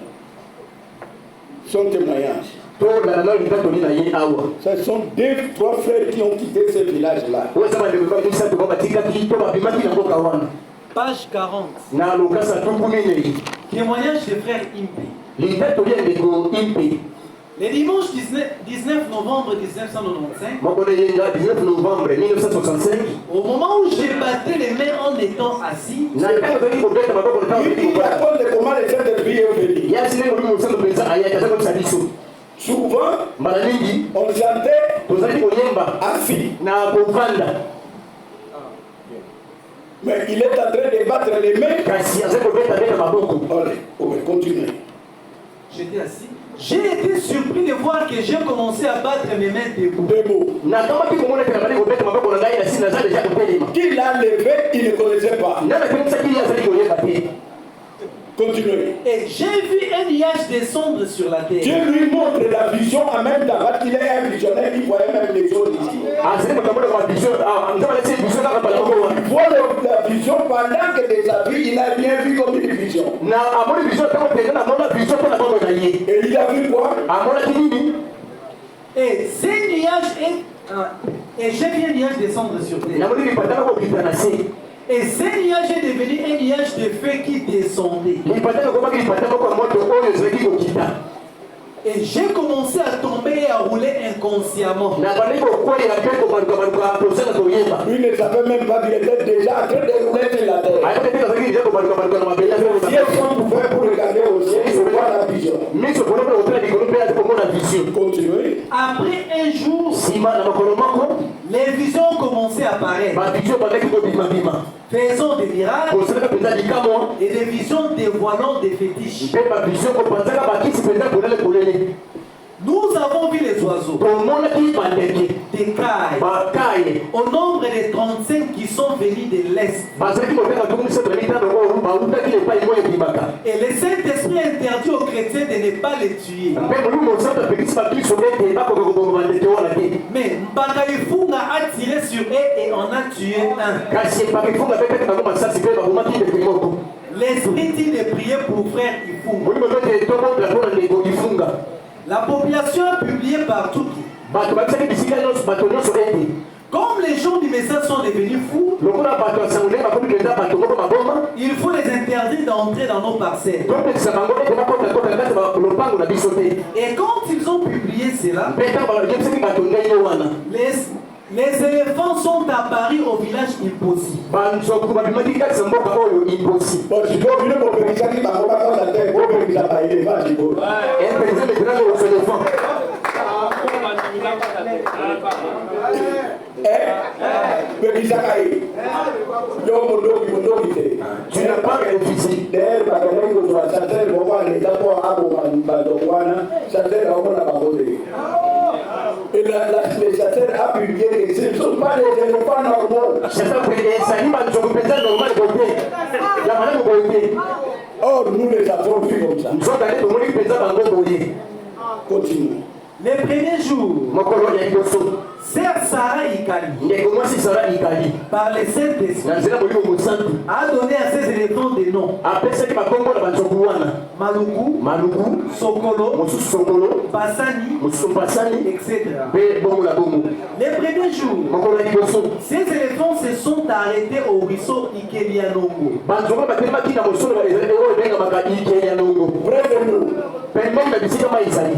Son témoignage. Ce sont 2-3 frères qui ont quitté ce village-là. Page 40. Témoignage des frères Impe. Le dimanche 19 novembre 1995, au moment où j'ai battu les mains en étant assis, Il raconte comment les chefs de vie est venu. Souvent, on chantait assis. Mais il est en train de battre les mains. Allez, continuez. J'étais assis. J'ai été surpris de voir que j'ai commencé à battre mes mains debout. Qui l'a levé, il ne connaissait pas. Continuez. Et j'ai vu un nuage descendre sur la terre. Dieu lui montre la vision en même temps. Parce qu'il est un visionnaire, il voyait même les choses ici. Il voit la vision pendant que des avis, il a bien vu comme une vision. Et il a vu quoi? Et ces nuages et j'ai vu un nuage descendre sur terre. Et ce nuage est devenu un nuage de feu qui descendait. Et j'ai commencé à tomber et à rouler inconsciemment. Il ne savait même pas qu'il était déjà en train de rouler sur la terre. Si on pouvait pour regarder au ciel, il voit la vision. Continuez. Après un jour, les visions ont commencé à apparaître. Faisant des miracles et des visions dévoilant des fétiches. Nous avons vu les oiseaux, des cailles, au nombre de 35 qui sont venus de l'Est. Et le Saint-Esprit interdit aux chrétiens de ne pas les tuer. Mais Mbakaifunga a tiré sur eux et en a tué un. L'Esprit dit de prier pour frère Ifunga. La population a publié partout. Comme les gens du message sont devenus fous, il faut les interdire d'entrer dans nos parcelles. Et quand ils ont publié cela, les éléphants sont apparus au village impossible. Tu n'as pas réfléchi. Et les chasseurs a publié que ce ne sont pas des éléphants normaux. Or, nous les avons vus comme ça. Continue. Les premiers jours, Sœur Sarah Ikali, par les Saint-Esprit, a donné à ces éléphants des noms. Maluku, Sokolo, Passani, etc. Les premiers jours, ces éléphants se sont arrêtés au ruisseau Ikelianongo.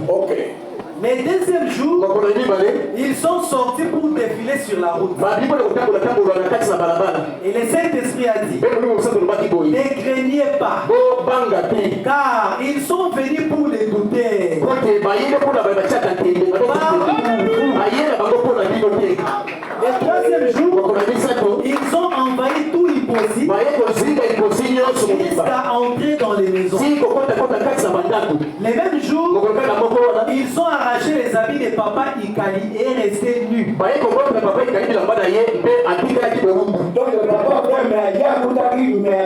Ok. Les deuxième jour, ils sont sortis pour défiler sur la route. Et le Saint-Esprit a dit, ne craignez pas, car ils sont venus pour les douter. Le troisième jour, ils ont envahi tout l'impossible jusqu'à entrer dans les maisons. Les mêmes jours, ils ont arraché les habits de papa Ikali et restés nus. Donc le papa mais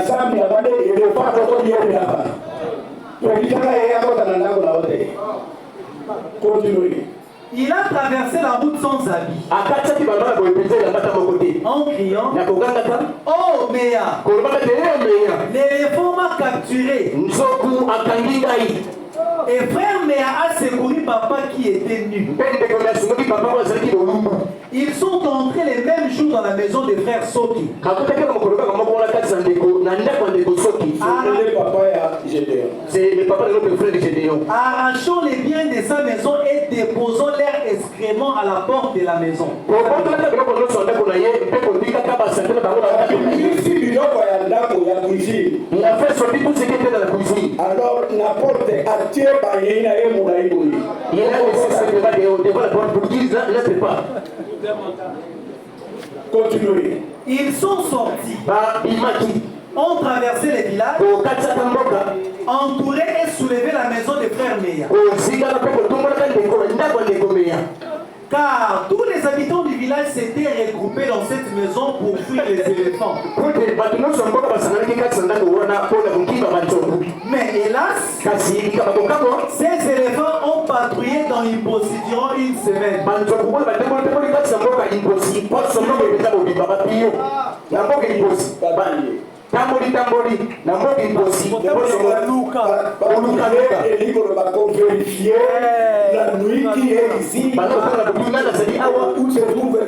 ensemble, il y a des éléphants qui sont là-bas. Continuez. Il a traversé la route sans habit, en criant, oh Méa, l'éléphant m'a capturé Et frère Méa a secouru papa qui était nu. Ils sont entrés les mêmes jours dans la maison des frères Soki. C'est le papa de notre frère Gédéon. Arrachons les biens de sa maison et déposons leurs excréments à la porte de la maison. Il a fait sortir tout ce qui était dans la cuisine. Alors la porte attire par il a laissé ce devant la porte pour qu'ils n'entrent pas. Continuez. Ils sont sortis, ont traversé les villages, entouré et soulevé la maison des frères Méa. Car tous les habitants du village s'étaient regroupés dans cette maison pour fuir les éléphants. Mais hélas, ces éléphants ont patrouillé dans Imposi durant une semaine. Tamboli na mboka imposi vérifier la nuit qui est ici où se trouvent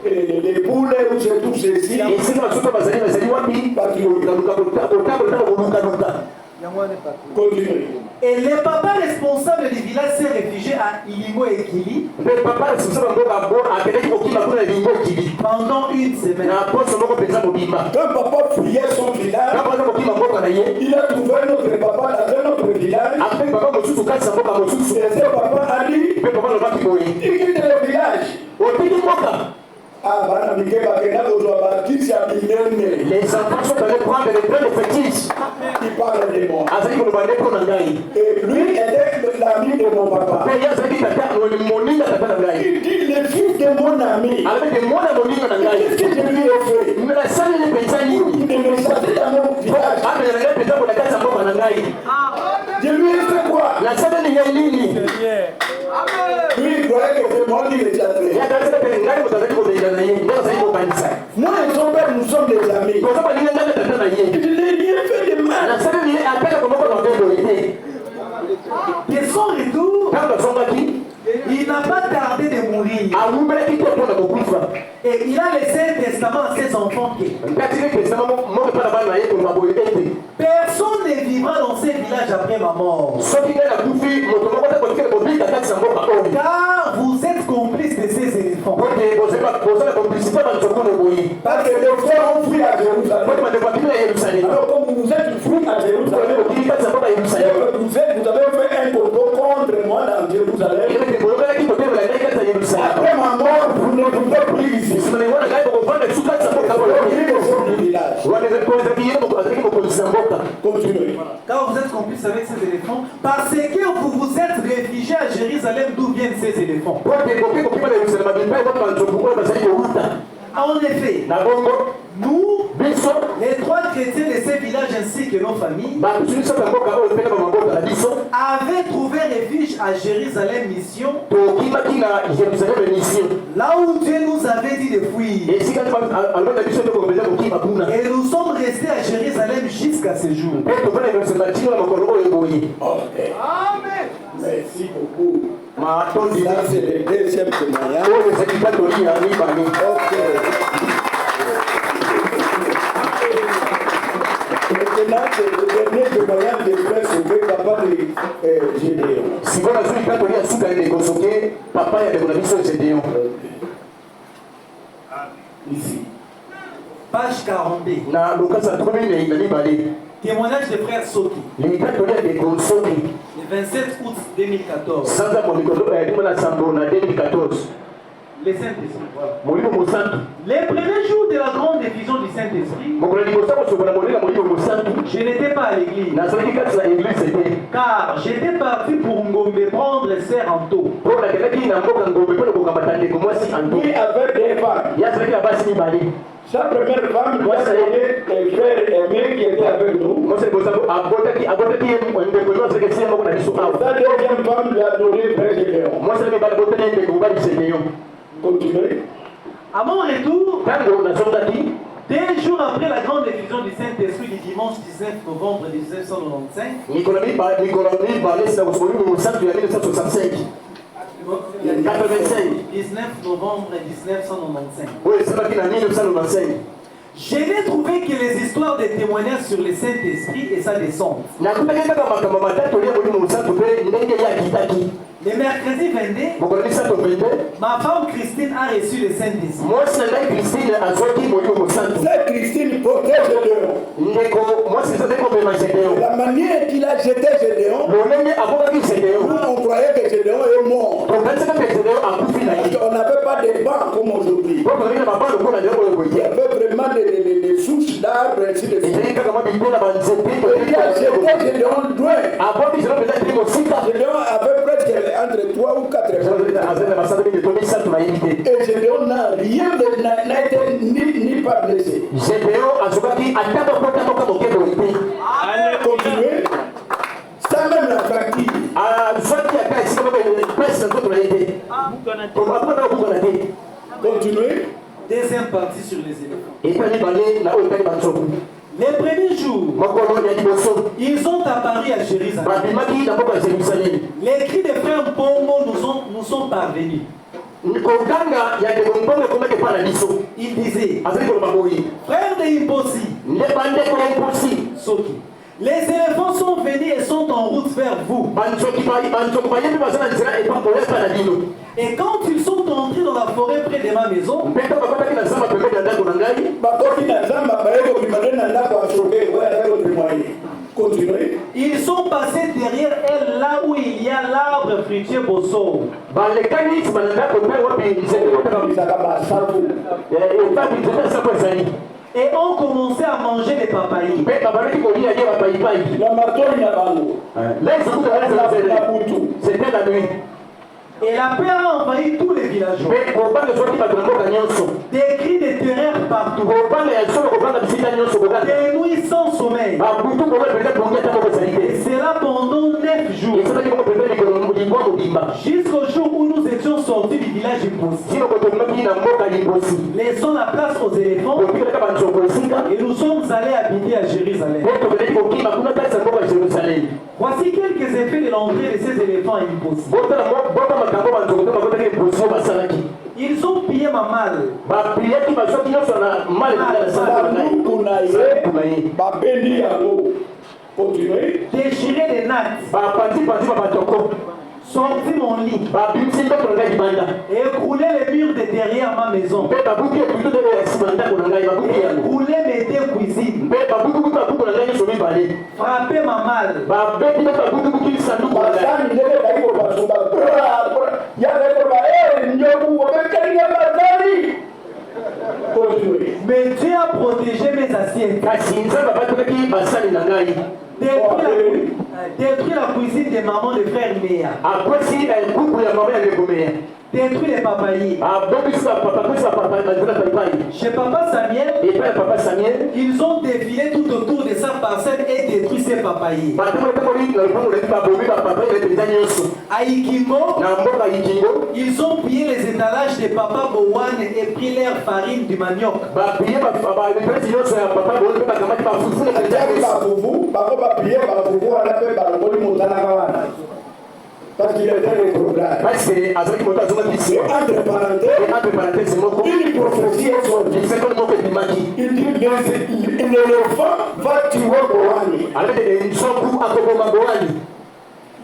les poules, où se trouve ceci et le papa responsable du village s'est réfugié à Ilingo et Kili pendant une semaine. Quand papa fouillait son village, il a trouvé notre papa dans notre village. Et ce papa a dit, il quitte le village. Les enfants sont allés prendre les pleins de fétiches. Il parle de moi. Et lui était l'ami de mon papa. Il dit le fils de mon ami. Qu'est-ce que je lui ai fait? Il me chassait dans mon village. Je lui ai fait quoi? Lui, il croyait que c'est moi qui l'ai chassé. Moi et son père, nous sommes des amis. Je n'ai rien fait de mal. De son retour, il n'a pas tardé de mourir. Et il a laissé un testament à ses enfants. Personne ne vivra dans ces villages après ma mort. Car vous êtes complices de ces éléphants. Parce que les frères ont fui à Jérusalem. Alors comme vous êtes fui à Jérusalem, vous avez fait un complot contre moi dans Jérusalem. Après ma mort, vous ne pouvez plus ici. Car vous êtes complices avec ces éléphants, parce que vous vous êtes réfugiés à Jérusalem, d'où viennent ces éléphants. En effet, nous, les trois chrétiens de ces villages ainsi que nos familles, avaient trouvé refuge à Jérusalem mission, là où Dieu nous avait dit de fuir. Et nous sommes restés à Jérusalem jusqu'à ce jour. Amen. Merci beaucoup. Ça, c'est le deuxième témoignage. Maintenant, c'est le dernier témoignage de frère Sauvé, papa de Gédéon. Si vous avez papa de Gédéon. Ici. Page 42. Témoignage de frère Soki. Le 27 août 2014. Les Saint-Esprit. Voilà. Les premiers jours de la grande diffusion du Saint-Esprit, je n'étais pas à l'église. Car j'étais parti pour Ngombe prendre sœur Anto. Il avait des femmes. Sa première femme doit s'aider les frères aimés qui étaient avec nous. Sa deuxième femme lui a donné frère Gédéon. Continuez. À mon retour, 2 jours après la grande diffusion du Saint-Esprit du dimanche dimanche 19 novembre 1995. 19 novembre 1995. Oui, c'est pas qu'il a 1995. Je n'ai trouvé que les histoires des témoignages sur le Saint-Esprit et sa descente. Le mercredi 22, ma femme Christine a reçu le Saint-Esprit. C'est Christine protège Gédéon. La manière qu'il a jeté Gédéon, nous on croyait que Gédéon est mort. On n'avait pas de bancs comme aujourd'hui. Il y avait vraiment des souches d'arbres ainsi de suite. Il a jeté Gédéon loin. Gédéon avait presque entre 3 ou 4 ans. Et Gédéon n'a été ni pas blessé. Allez, continuez. Ça même la fracture. Continuez. Deuxième partie sur les éléphants. Les premiers jours, ils ont apparu à Jérusalem. Les cris des frères Bongo nous sont parvenus. Il disait, frères de Imposi, Soki, les éléphants sont venus et sont en route vers vous. Et quand ils sont entrés dans la forêt près de ma maison, ils sont passés derrière elle là où il y a l'arbre fruitier Bosso. Et ont commencé à manger les papayes. C'était la nuit. Et la paix a envahi tous les villageois. Des cris de terreur partout. Des nuits sans sommeil. Et cela pendant 9 jours. Jusqu'au jour où nous étions sortis du village Imposi. Laissons la place aux éléphants. Et nous sommes allés habiter à Jérusalem. Voici quelques effets de l'entrée de ces éléphants à Imposi. Ils ont pillé ma malle. Déchiré les nattes. Sorti mon lit. Et écroulé les murs de derrière ma maison. Écroulé mes deux cuisines. Frappé ma malle. Mais Dieu a protégé mes assiettes. Détruit la cuisine des mamans de frère Méa. Détruit les papayers. Chez Papa Samuel, ils ont défilé tout autour de sa parcelle et détruit ses papayers. À Ikingo, ils ont pillé les étalages de Papa Bowan et pris leur farine du manioc. Parce qu'il était rétrograde. Entre parenthèses, une prophétie est sortie. Il dit l'éléphant va tuer Boani.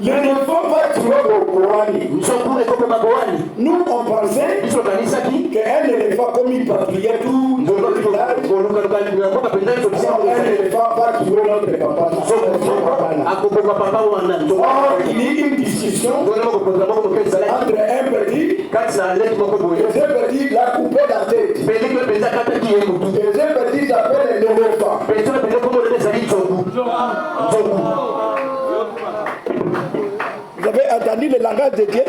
L'éléphant va tuer Boani. Nous on pensait qu'un éléphant comme il patrouillait tout le village, un éléphant va tuer notre papa. Or il y a une discussion entre un petit et ce petit l'a coupé la tête. Et ce petit s'appelle l'éléphant. Vous avez entendu le langage de Dieu?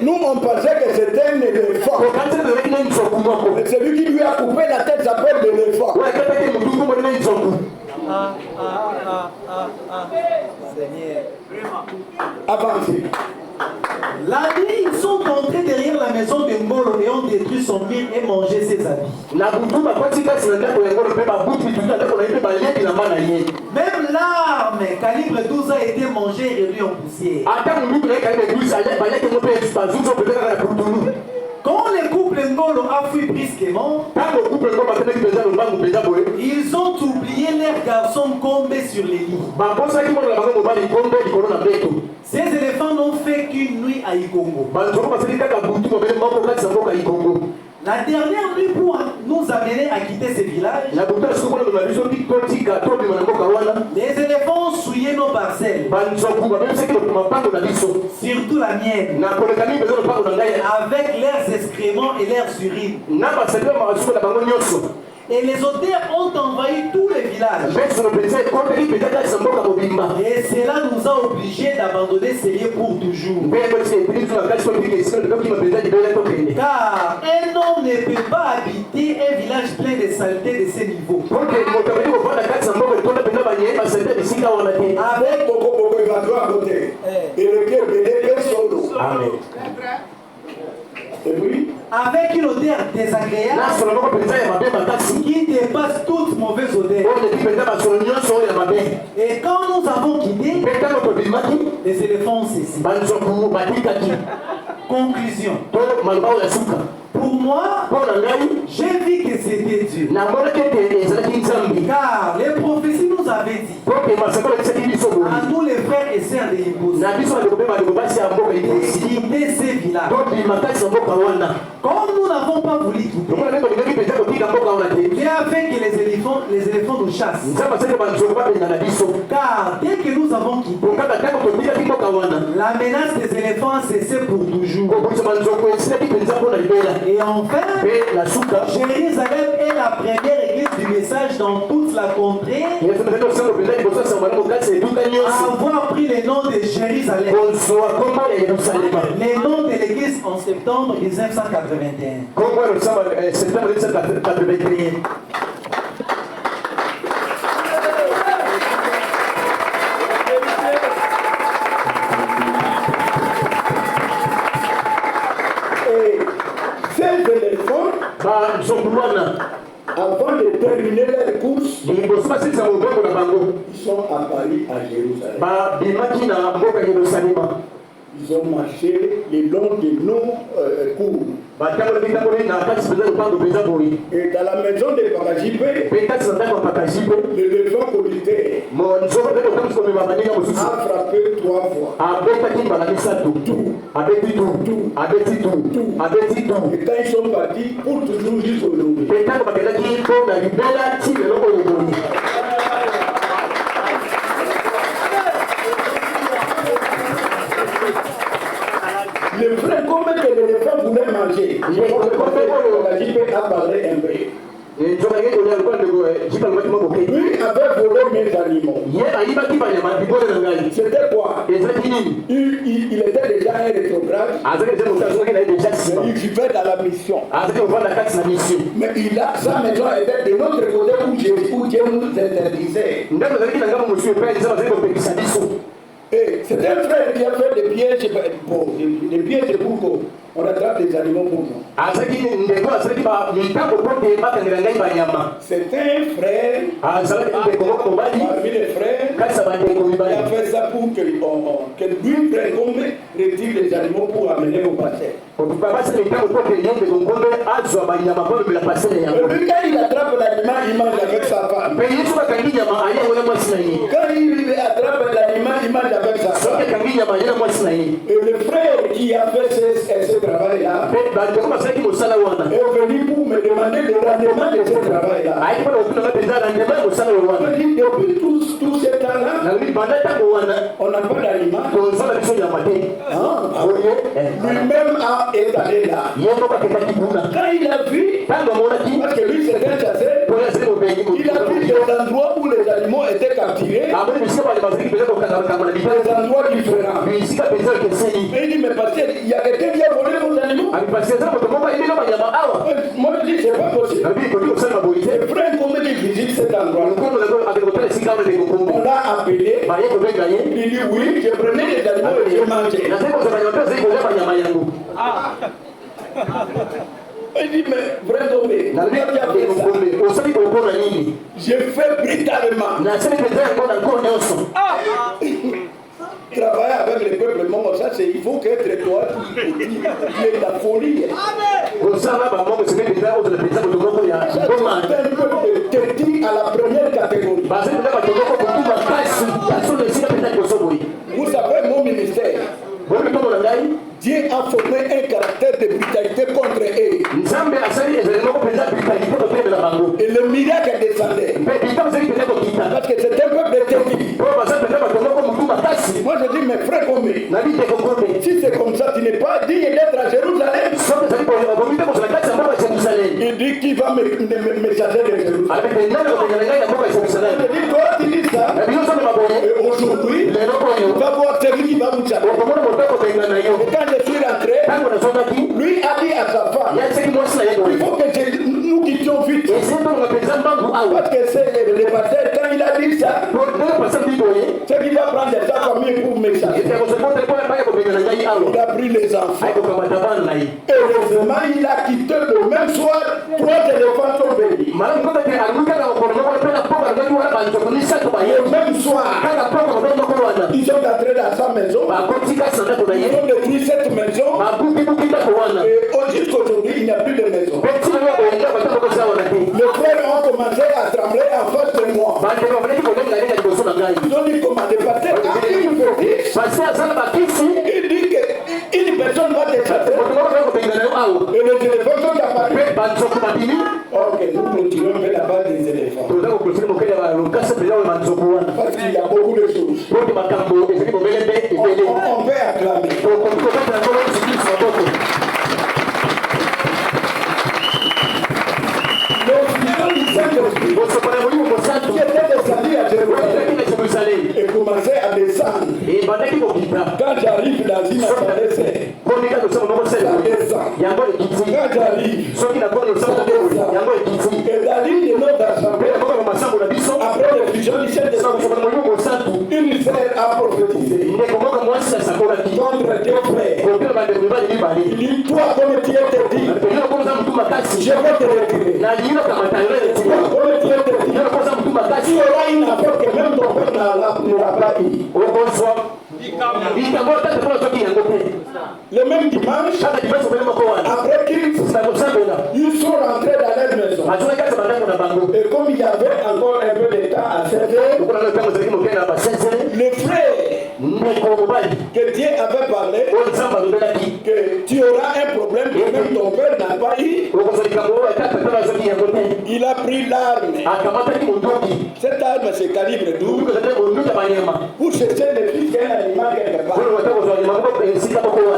Nous on pensait que c'était un éléphant. Et celui qui lui a coupé la tête s'appelle l'éléphant. Seigneur. Avancez. La nuit, ils sont entrés derrière la maison de Ngolo et ont détruit son son mur et manger ses habits. Même l'arme calibre 12 a été mangée et réduit en poussière. Quand les couples Ngolo a fui brusquement, ils ont oublié leurs garçons tombés sur les lits. Ces éléphants n'ont fait qu'une nuit à Ikongo. La dernière nuit pour nous amener à quitter ce village, les éléphants ont souillé nos parcelles, surtout la mienne, avec leurs excréments et leurs urines. Et les odeurs ont envahi tout le village. Et cela nous a obligés d'abandonner ces lieux pour toujours. Car un homme ne peut pas habiter un village plein de saleté de ce niveau. Avec une odeur désagréable qui dépasse toute mauvaise odeur. Et quand nous avons quitté, les éléphants ont cessé. Conclusion. Pour moi, j'ai vu que c'était Dieu. Car les prophéties nous avaient dit à nous les frères et sœurs de Imposi de quitter ces villages. Comme nous n'avons pas voulu quitter, Dieu a fait que les éléphants nous chassent. Car dès que nous avons quitté, la menace des éléphants a cessé pour toujours. Et enfin, Jérusalem est la première église du message dans toute la contrée à avoir pris le nom de Jérusalem. Le nom de l'église en septembre 1981. Avant de terminer leur course, ils sont apparus à Jérusalem. Ils ont marché le long de nos cours. Et dans la maison de Pakajipe, l'éléphant communautaire a frappé 3 fois. Et quand ils sont partis, pour toujours jusqu'aujourd'hui. Le vrai combat que l'éléphant voulait manger, le a parlé un peu. Lui avait volé mes animaux. C'était quoi? Il était déjà un rétrograde. Il vivait dans la mission. Mais sa maison était de l'autre côté où Dieu nous interdisait. Et c'est un frère qui a fait des pièges pour qu'on attrape des animaux pour nous. C'est un frère parmi les frères qui a fait ça pour que lui frère comme retire les animaux pour amener au passé. Lui quand il attrape l'animal, il mange avec sa femme. Quand il attrape l'animal, il mange avec sa femme. Et le frère qui a fait ce travail-là est venu pour me demander le rendement de ce travail-là. Je dis depuis tout ce temps-là, on n'a pas d'animal. Lui-même a étalé là. Quand il a vu, parce que lui c'était un chasseur, il a vu les endroits où les animaux étaient capturés, des endroits différents. Et il dit, mais parce qu'il y a quelqu'un qui a volé vos animaux. Moi je dis, c'est pas possible. Le frère, comment il visite cet endroit? On l'a appelé, il dit oui, je prenais les animaux et je mangeais. Il dit, mais vraiment, je fais brutalement. Travailler avec le peuple, ça c'est il faut qu'être toi qui est la folie. C'est un peuple technique à la première catégorie. Vous savez, mon ministère, Dieu a formé un caractère de brutalité contre eux. Et le miracle descendait. Parce que c'est un peuple technique. Moi je dis, mes frères commis, si c'est comme ça, tu n'es pas digne d'être à Jérusalem. Il dit qu'il va me charger de Jérusalem. Je dis, toi tu dis ça. Et aujourd'hui, tu vas voir celui qui va vous charger. Et quand je suis rentré, lui a dit à sa femme, il faut que nous quittions vite. Parce que c'est le pasteur, quand il a dit ça, c'est qu'il va prendre sa famille pour me charger. Il a pris les enfants. Heureusement, il a quitté le même soir, 3 éléphants sont venus. Le même soir, ils sont entrés dans sa maison. Ils ont détruit cette maison. Et jusqu'aujourd'hui, il n'y a plus de maison. Les frères ont commencé à trembler en face de moi. Ils ont dit comment dépasser il dit qu'une personne va te chasser. Et les éléphants sont apparus. Ok, nous continuons avec la base des éléphants. Parce qu'il y a beaucoup de choses. On peut acclamer. Qui était descendu à Jérusalem et commençait à descendre. Quand j'arrive dans une assemblée, ça descend. Quand j'arrive, ça descend. Et dans l'une de nos assemblées, après le fusion du chef de une sœur a prophétisé contre tes frères. Il dit, toi comme tu étais dit, je vais te retirer. Toi comme tu étais dit, tu auras une affaire que même ton père n'aura pas eu. Le même dimanche, après qu'ils sont rentrés dans leur maison. Et comme il y avait encore un peu de temps à servir, le frère que Dieu avait parlé, que tu auras un problème que même ton père n'a pas eu, il a pris l'arme. Cette arme c'est calibre 12 pour chercher le fils d'un animal quelque part.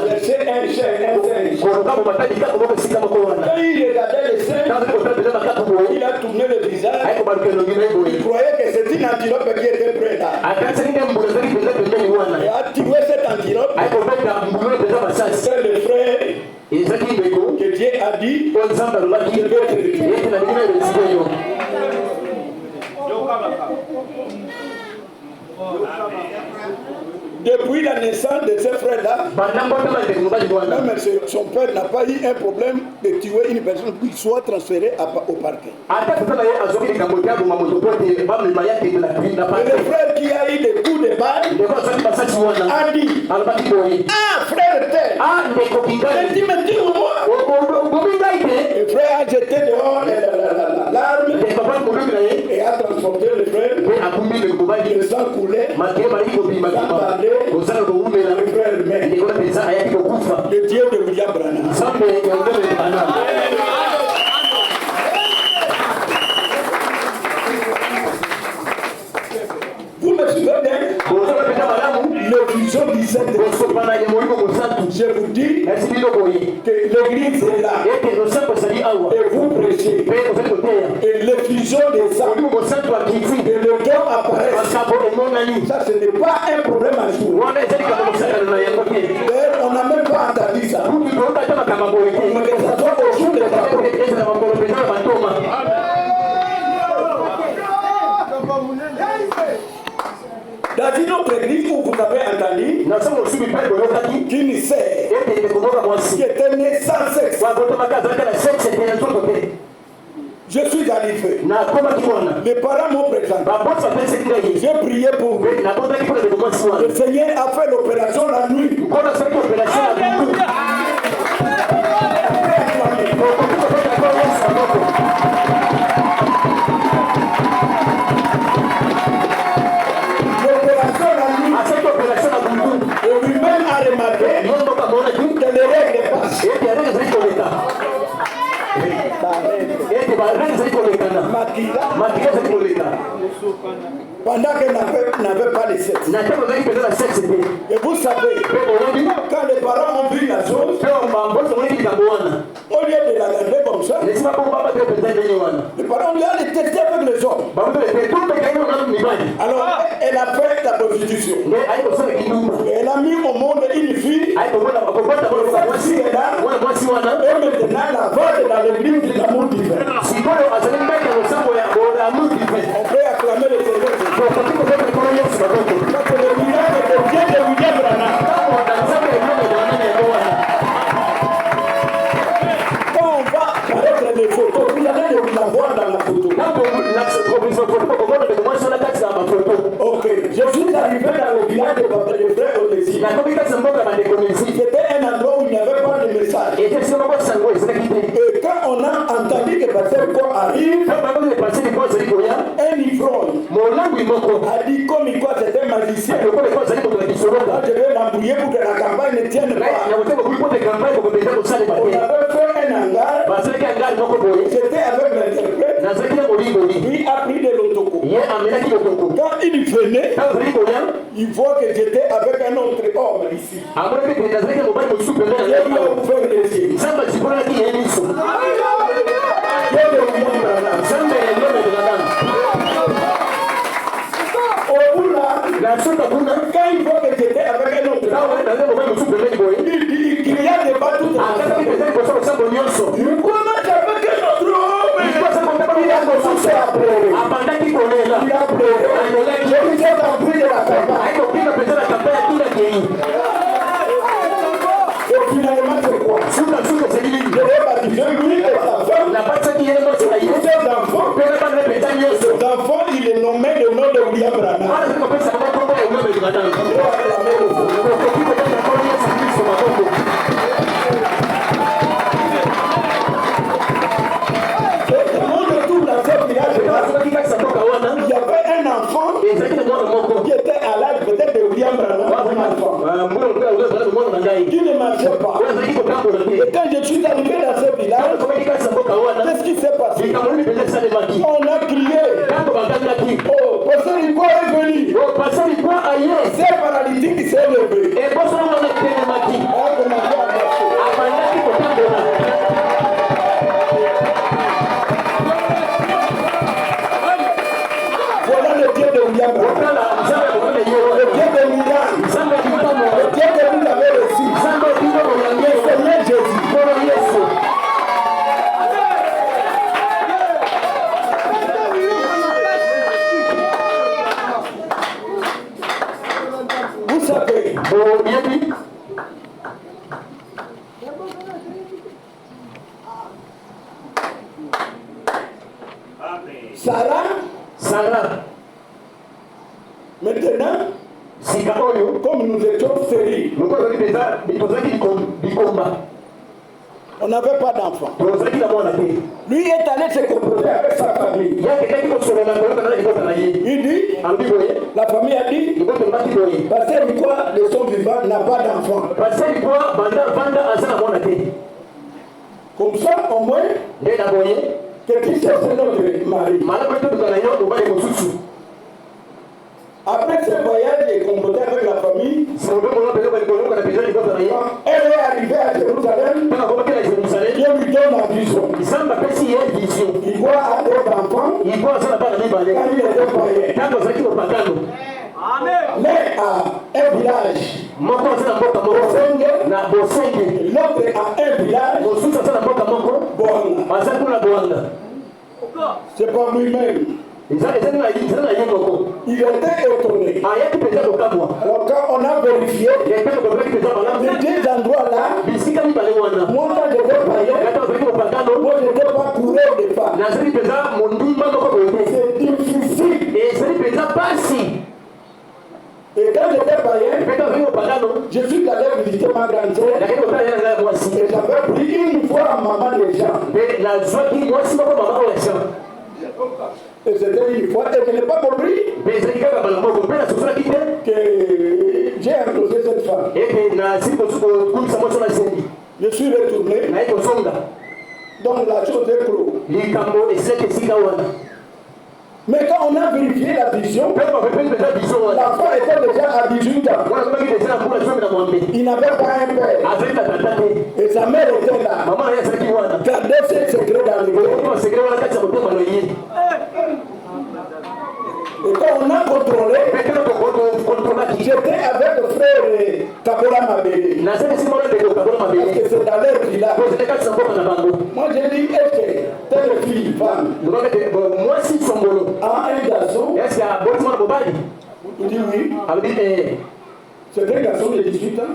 Chercher un chien, un singe. Quand il regardait le singe, il a tourné le visage. Il croyait que c'était une antilope qui était près là. Il a tué cette antilope. C'est le frère que Dieu a dit je vais te retirer. Depuis la naissance de ce frère-là, même son père n'a pas eu un problème de tuer une personne qui soit transférée au parquet. Et le frère qui a eu des coups de balle a dit, ah frère tel, il dit, mais dis-moi. Le frère a jeté dehors l'arme et a transporté le frère. Le sang coulait, le frère le Dieu de William Branham. Vous me suivez bien? Le fusion 17, je vous dis que l'église est là et vous prêchez et le fusion des sang et le don apparaît. Ça ce n'est pas un problème à jour. D'ailleurs on n'a même pas entendu ça. On me dit ça soit au jour de la dans une autre église où vous avez entendu qui ne sait qui était né sans sexe arrivé, les les parents m'ont présenté. J'ai prié pour vous. Le Seigneur a fait l'opération la nuit. Et lui-même a remarqué que les règles passent. Pendant qu'elle n'avait pas les sexe. Et vous savez, quand les parents ont vu la chose, au lieu de la garder comme ça, les parents lui ont tester avec les hommes. Alors, elle a fait la prostitution. Et elle a mis au monde une fille. Voici elle a. Et maintenant, la vente dans l'église de l'amour divin. On peut acclamer le Seigneur. Parce que le miracle de Dieu de William Branham. Quand on va paraître les photos, vous allez la voir dans la photo. Ok, je suis arrivé dans le village de Papa de Frère Onésime. C'était un endroit où il n'y avait pas de message. Et quand on a entendu que Pasteur Ko arrive, un ivrogne a dit comme quoi c'était un magicien. Je vais l'embrouiller pour que la campagne ne tienne pas. On avait fait un hangar. C'était avec l'interprète. Lui a pris de l'autocou. Quand il venait, il voit que j'étais avec un autre homme ici. Il a ouvert les yeux. Au bout là, quand il voit que j'étais avec un autre homme, il cria de bas tout à l'heure. Comment j'avais qu'un autre homme? Il a commencé à pleurer. Il a pleuré. Je lui ai appris de la campagne. Et finalement, c'est quoi? Je l'ai baptisé, lui et sa femme. Ses enfants. Ses enfants, il est nommé le nom de William Branham. Il y avait un enfant qui était à l'âge peut-être de William Branham, qui ne marchait pas. Et quand je suis arrivé dans ce village, qu'est-ce qui s'est passé? On a crié. Oh, Pasteur Iko est venu. C'est paralytique qui s'est levé. Voilà le Dieu de William Branham. Le Dieu de Milan. Le Dieu que vous avez reçu. Le Seigneur Jésus. Vous savez, Sarah, maintenant, comme nous étions stériles, on n'avait pas d'enfant. Lui est allé se composer avec sa famille. Il dit, la famille a dit, Pasteur Iko, le son vivant, n'a pas d'enfant. Comme ça, au moins, que tu sais c'est notre mari. Après ce voyage et composé avec la famille, elle est arrivée à Jérusalem. Dieu lui donne la vision. Il voit à d'autres enfants quand il était païen. Mais à un village, l'autre à un village, c'est pas lui-même. Il était étonné. Alors quand on a vérifié, les deux endroits là, moi quand j'étais païen, moi je n'étais pas coureur de femmes. C'est difficile. Et c'est pas si. Et quand j'étais païen, je suis allé visiter ma grande sœur. Et j'avais pris une fois maman des gens. Et c'était une fois, et je n'ai pas compris que j'ai imposé cette femme. Je suis retourné. Donc la chose est clos. Mais quand on a vérifié la vision, l'enfant était déjà à 18 ans. Il n'avait pas un père. Et sa mère était là. Gardez ses secrets dans le cœur. Et quand on a contrôlé, j'étais avec le frère Kabola Mabele. Parce que c'est dans leur village. Moi j'ai dit, est-ce que telle fille, femme, a un garçon? Il dit oui. C'est un garçon de 18 ans.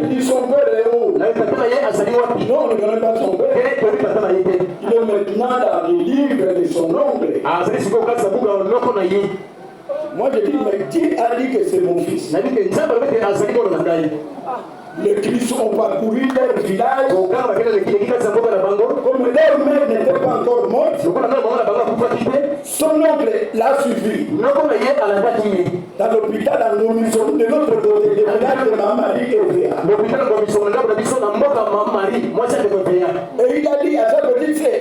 Il dit son père est où? Non, on ne connaît pas son père. Il est maintenant dans les livres de son oncle. Moi je dis, mais qui a dit que c'est mon fils? Les Christ ont parcouru leur village. Comme leur mère n'était pas encore morte, son oncle l'a suivi. Dans l'hôpital, nous sommes de l'autre côté, de village de Mamari et Véa. Et il a dit à sa petite sœur,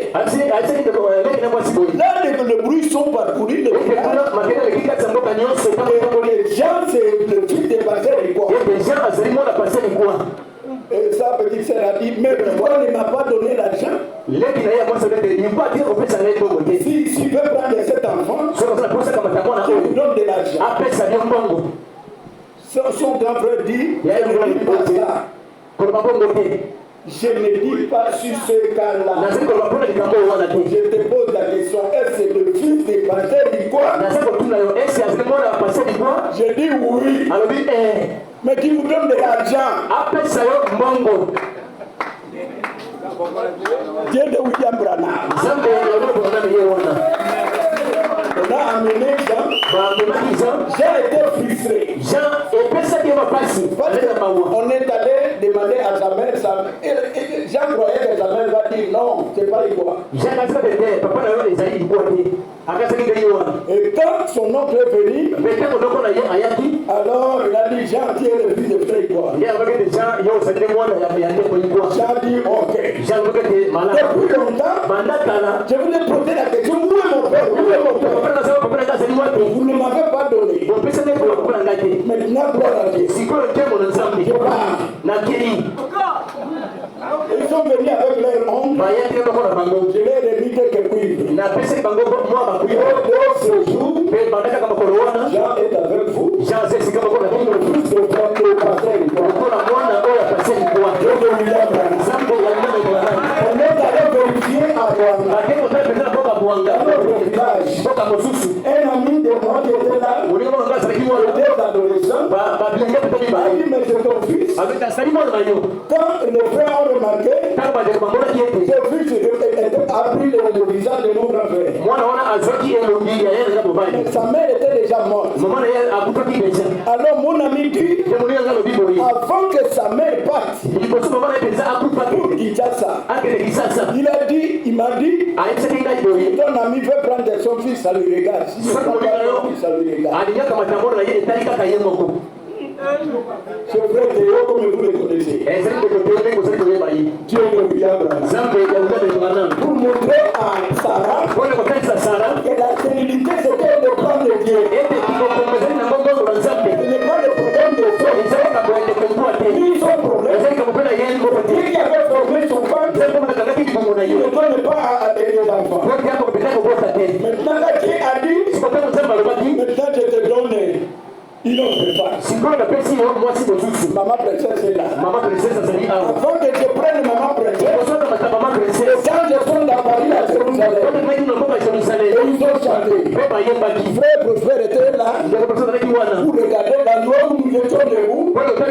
là, les bruits sont parcourus le village. Les gens, c'est le fils des pasteur et quoi. Et sa petite sœur a dit, mais pourquoi il ne m'a pas donné l'argent? Si tu veux prendre cet enfant, tu lui donnes de l'argent. Son grand frère dit, je ne dis pas sur ce cas-là. Je te pose la question, est-ce que c'est le fils des pasteurs du quoi? Je dis oui. Mais qui vous donne de l'argent? Dieu de William Branham. On a amené Jean. Jean était frustré. On est allé demander à sa mère. Jean croyait que sa mère va dire non, c'est pas quoi. Et quand son oncle est venu, alors il a dit Jean, qui est le fils de frère quoi. Jean dit ok. Depuis longtemps, je voulais poser la question, où est mon père? Où est mon père? Vous ne m'avez pas donné. Maintenant, gloire à Dieu. Je pars. Ils sont venus avec leur oncle. Je leur ai dit quelques cuivres. Ce jour, Jean est avec vous. Le fils de frère que le pasteur est quoi. On est allé vérifier à Rwanda. Un ami de moi qui était là, était adolescent, a dit mais c'est ton fils. Quand les frères ont remarqué, ce fils a pris le visage de mon grand frère. Mais sa mère était déjà morte. Alors mon ami dit, avant que sa mère parte pour Kinshasa, il m'a dit, ton ami veut prendre son fils, ça lui regarde. Si son fils, ça lui regarde. Ce frère Théo, comme vous le connaissez, Dieu le William Branham, pour montrer à Sarah que la stérilité c'était le plan de Dieu. Ce n'est pas le problème de Dieu. Ni son problème. Dieu qui avait formé son ventre, il ne donne pas à des enfants. Maintenant, Dieu a dit, maintenant je te donne. Il n'ose pas. Maman princesse est là. Avant que je prenne maman princesse, quand je sonne à Paris à Jérusalem, et ils ont chanté. Frère Prosper était là pour regarder la loi où nous étions debout. Après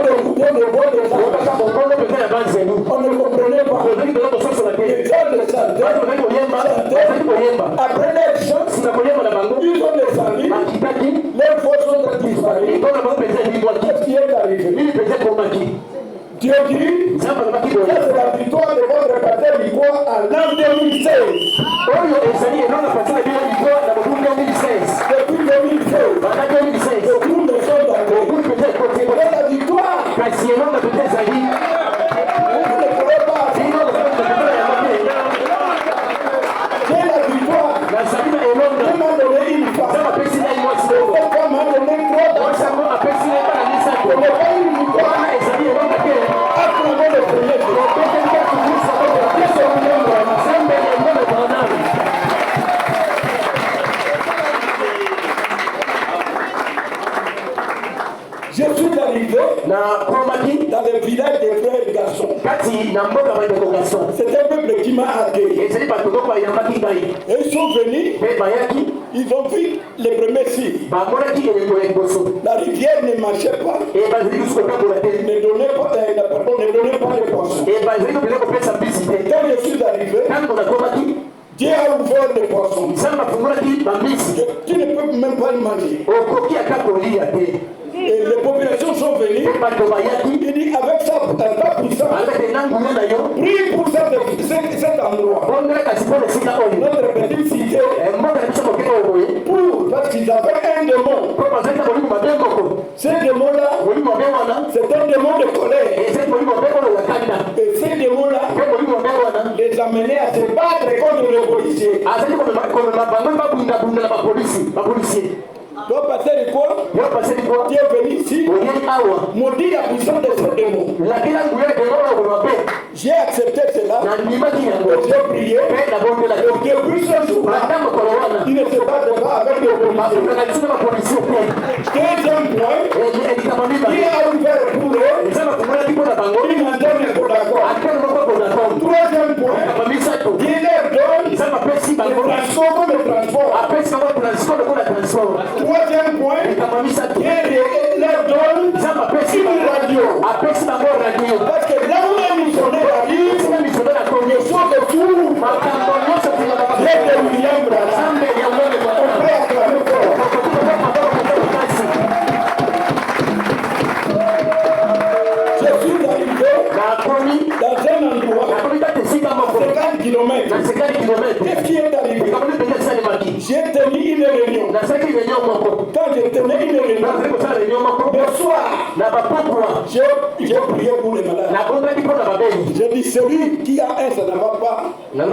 l'écouter le voix des gens, on ne comprenait pas. Les gens ne Après les gens, ils ont descendu, les forces ont disparu. Qu'est-ce qui est arrivé? Dieu dit, ça c'est la victoire de votre pasteur Ligois en l'an 2016. Depuis 2016, beaucoup de choses dans le monde. C'est la victoire. Vous ne pouvez pas. C'est la victoire. Dieu m'a donné une fois. Pourquoi m'a donné 3 fois? Ce n'est pas une victoire. Acclamons le Seigneur. Je suis arrivé dans le village des frères et garçons. C'est un peuple qui m'a accueilli. Et ils sont venus, ils ont vu les premiers signes. La rivière ne marchait pas, ne donnait pas de poissons. Quand je suis arrivé, Dieu a ouvert les poissons. Tu ne peux même pas le manger. Et les populations sont venues. Il dit avec ça, pas puissant. Prie pour cet endroit. Notre petite cité. Parce qu'ils avaient un démon. Ce démon-là, c'est un démon de colère. Et ces démons-là les amenaient à se battre contre les policiers. Toi, passer de quoi? Tu es venu ici. Maudit la puissance de ce démon. J'ai accepté cela. J'ai prié. Et depuis ce jour-là, il ne se bat pas avec les policiers. Deuxième point, qui a ouvert pour eux une antenne pour d'accord. Troisième point, qui leur donne le transport comme le transport. Troisième point, il leur donne une radio. Parce que là où est missionné la vie, le soir de tout, l'aide de William Branham, on peut acclamer fort. Je suis arrivé dans un endroit à 50 km. Qu'est-ce qui est arrivé? J'ai tenu une réunion. Quand j'ai tenu une réunion, le soir, j'ai prié pour les malades. J'ai dit, celui qui a un, ça ne va pas. Dans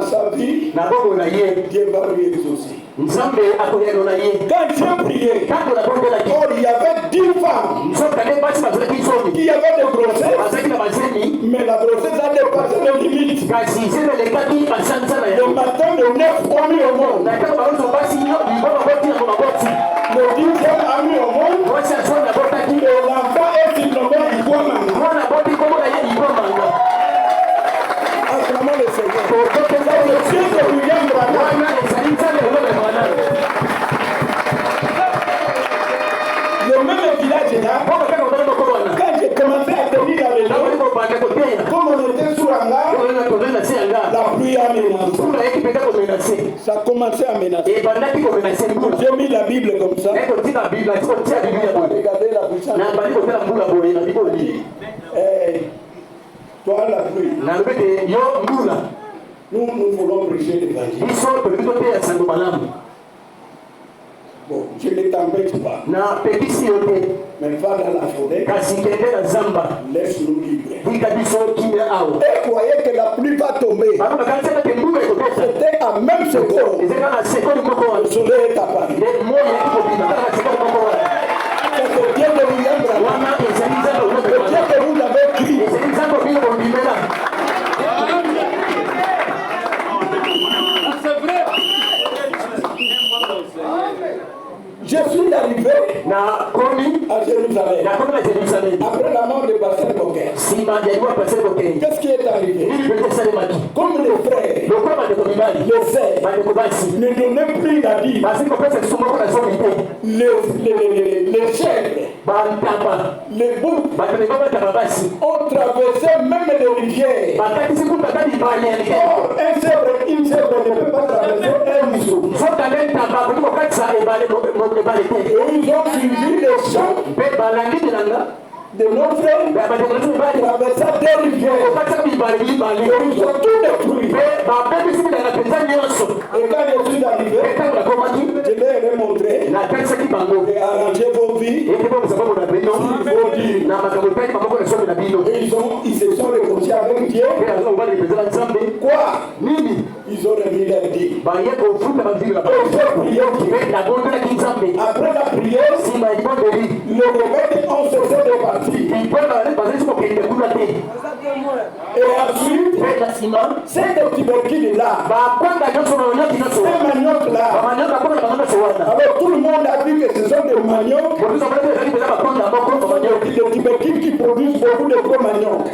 sa vie, Dieu va lui exaucer. Quand j'ai prié, il y avait 10 femmes qui avaient des grossesses, mais la grossesse a dépassé les limites. Le matin, le 9 a mis au monde. Le 10e a mis au monde. Et l'enfant est simplement Iguamanga. Acclamons le Seigneur. Le Dieu de William Branham. Le même village là, quand j'ai commencé à tenir la réunion, comme on était sous hangar, la pluie a menacé. Ça a commencé à menacer. J'ai mis la Bible comme ça. Regardez la puissance. Toi la pluie. Nous voulons prêcher l'évangile. Bon, je ne t'embête pas. Mais va dans la forêt. Laisse-nous libres. Et croyez que la pluie va tomber. C'était à même seconde. Le soleil est apparu. C'est le Dieu de William Branham. Le Dieu que vous avez crié. Je suis arrivé à Jérusalem. Après la mort de Pasteur Boquet. Qu'est-ce qui est arrivé? Comme les frères, les sœurs ne donnaient plus la vie. Les chèvres, les boucs ont traversé même les rivière. Or, une zèbre ne peut pas traverser un ruisseau. Et ils ont suivi les champs de nos frères traversant des rivières. Et ils ont tout détruit. Et quand je suis arrivé, je leur ai montré et arrangé vos vies. Ils se sont réconciliés avec Dieu. Quoi? Ils ont remis leur vie. Après la prière, le remède ont cessé de partir. Et ensuite, cette tuberculose-là, ces maniocs-là, alors tout le monde a vu que ce sont des maniocs, des tubercules qui produisent beaucoup de gros maniocs. Et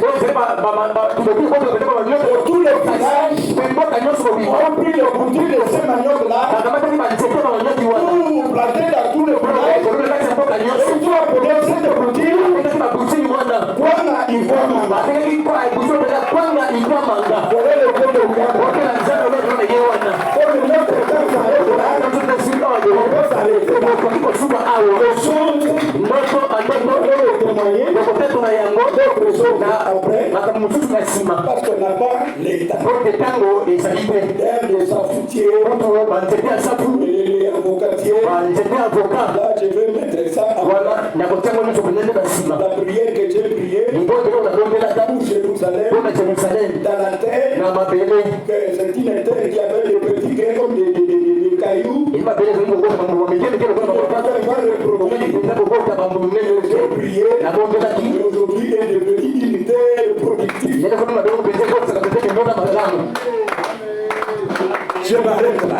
tous les villages ont pris le boutil de ces maniocs-là pour planter dans tous les villages. Et ils ont appelé cette boutil Kwanga Ivwamanga. Voilà le point de Ouganda. Comme notre temps s'arrête parce qu'on n'a pas l'État. De s'affoutier, les avocatiers. Là, je vais mettre ça à la prière que j'ai priée pour Jérusalem, dans la terre, que c'est une terre qui avait des petits grains comme des cailloux. Il va le j'ai prié, et aujourd'hui il est devenu une terre productive. Je m'arrête là.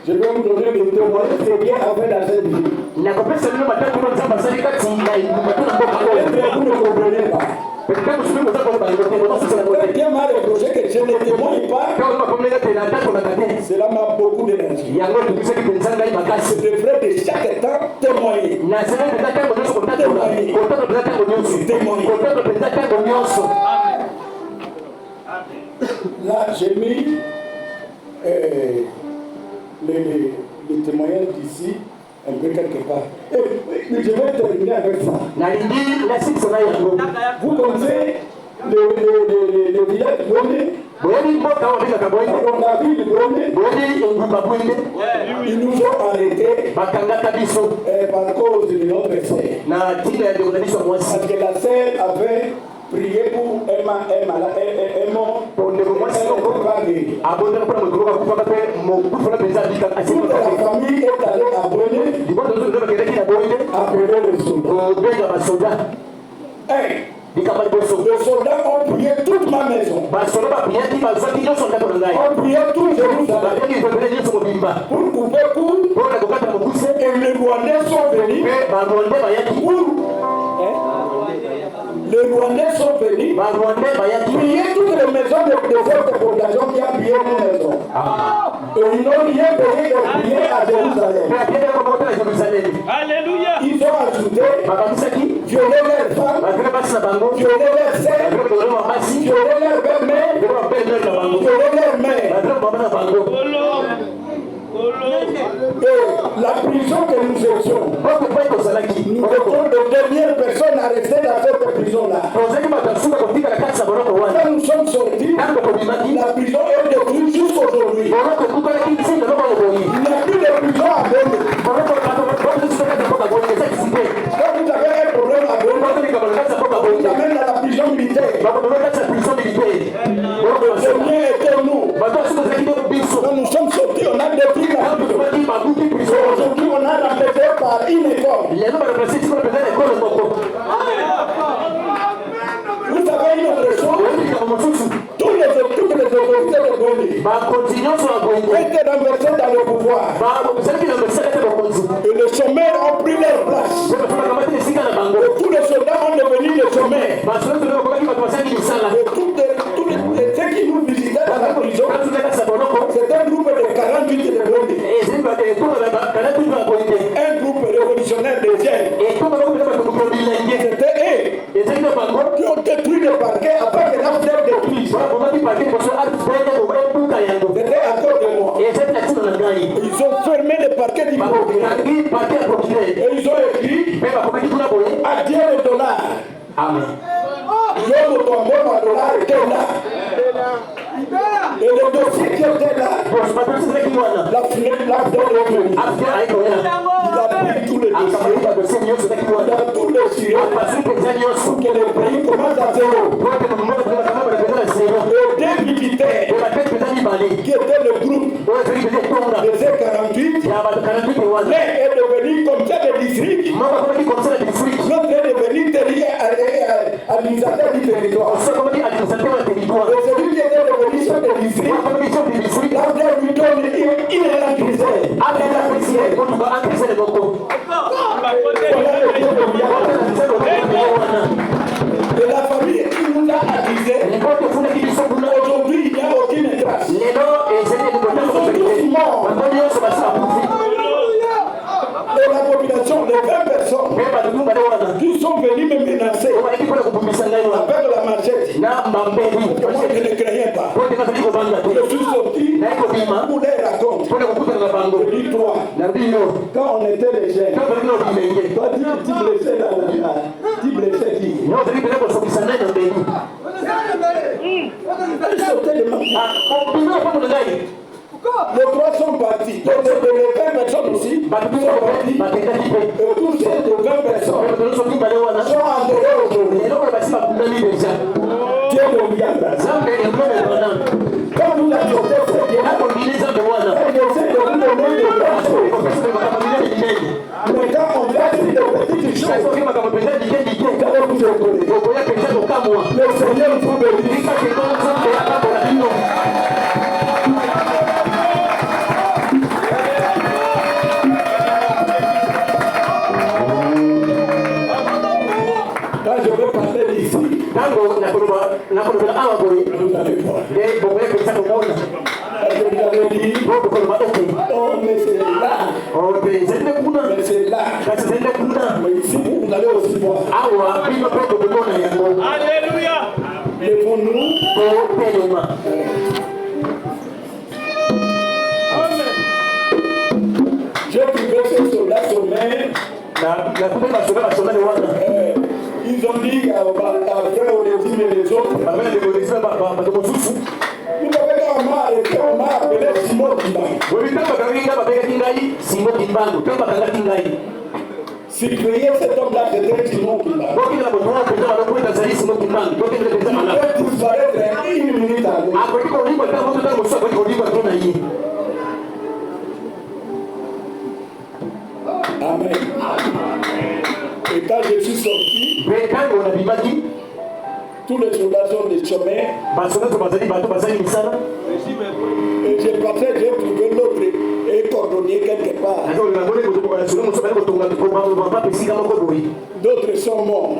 Je vais vous donner des témoignages très bien après dans cette vie. Vous ne comprenez pas. Quelqu'un m'a reproché que je ne témoigne pas. Cela m'a beaucoup d'énergie. Je devrais de chaque temps témoigner. Là, j'ai mis les témoignages d'ici un peu quelque part. Mais je vais terminer avec ça. Vous connaissez le village de Bondé? On a vu le Bondé. Ils nous ont arrêtés par cause de notre sœur. Parce que la sœur avait prié pour Emma. Toute la famille est allée à Bondé appeler le soldat. Les soldats ont prié toute ma maison. Ont prié tout Jérusalem pour couper court. Et les Rwandais sont venus. Les Rwandais sont venus prier toutes les maisons de cette population qui a prié nos maisons. Et ils n'ont rien payé de prier à Jérusalem. Alléluia. Ils ont ajouté violer leurs femmes, violer leurs sœurs, violer leurs belles-mères, violer leurs mères. Et la prison que nous étions, nous étions les dernières personnes à rester dans cette prison-là. Quand nous sommes sortis, la prison est détruite jusqu'aujourd'hui. Il n'y a plus de prison à Bondé. Quand vous avez un problème à Bondé, vous amènez dans la prison militaire. Le dernier était nous. Quand nous sommes sortis, on a détruit la prison. Aujourd'hui, on a remplacé par une école. Vous savez une autre chose? Toutes les autorités de été renversés dans le pouvoir. Et les sommets ont pris leur place. Et tous les soldats ont devenu les sommets. Et tous ceux qui nous visitaient dans la prison, c'était un groupe de 48 de blindés. Un groupe révolutionnaire des Jeunes. C'était eux qui ont détruit le parquet après que l'affaire détruise. C'était à cause de moi. Ils ont fermé le parquet du procureur. Et ils ont écrit adieu le dollar. Amen. L'homme tombé par dollar était là. Et le dossier qui était là, la fenêtre là dans le pays. Il a pris tous les dossiers, dans tous les sujets, pour que le pays commence à zéro. Et deux militaires, qui était le groupe des C48, l'un est devenu comme ça de district, l'autre est devenu administrateur du territoire. Et celui qui était devenu chef de district, l'armée lui donne une électricité. Et la famille qui nous a accusés, aujourd'hui il n'y a aucune trace. Ils sont tous morts. Et la population de 20 personnes qui sont venus me menacer avec la machette. Moi je ne craignais pas. Je suis sorti pour les raconter. Je dis toi, quand on était les jeunes, toi tu blessais tu blessais qui? Ils sortaient de ma vie. Les trois sont partis. Les 20 personnes aussi sont partis. Et tous ces 20 personnes sont enterrés aujourd'hui. Dieu le regarde. Quand vous acceptez ce Dieu, elle essaie de vous donner des grandes choses. Mais quand on place des petites choses, vous allez vous étonner. Le Seigneur vous bénit. Je veux parler d'ici. Vous allez voir. Parce que vous avez dit, oh mais c'est là. Mais c'est là. Mais ici, vous allez aussi voir. Alléluia. Lèvons-nous. Amen. J'ai trouvé ces soldats sommaires. Ils ont dit à frère Onésime et les autres, vous avez quand on m'a appelé Simon Kimbangu. Surveiller cet homme-là, c'était Simon Kimbangu. Il peut disparaître une minute avant. Amen. Et quand je suis sorti, tous les soldats sont des chômeurs. Et j'ai passé, j'ai trouvé l'autre et cordonnier quelque part. D'autres sont morts.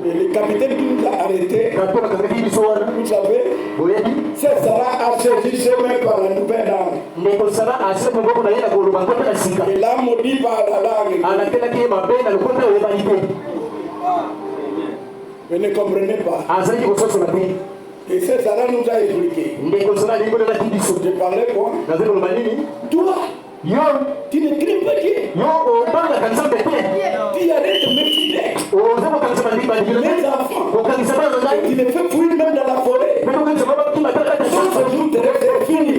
Et le capitaine qui nous a arrêtés, vous savez, c'est Sarah a saisi ses mains par la nouvelle âme. Et là, maudit par la langue. Vous ne comprenez pas. Et c'est Sarah nous a expliqué. Je parlais quoi? Toi, tu ne cries pas Dieu. Tu arrêtes de me filer. Les enfants, tu les fais fuir même dans la forêt. Sans ce jour, c'est fini.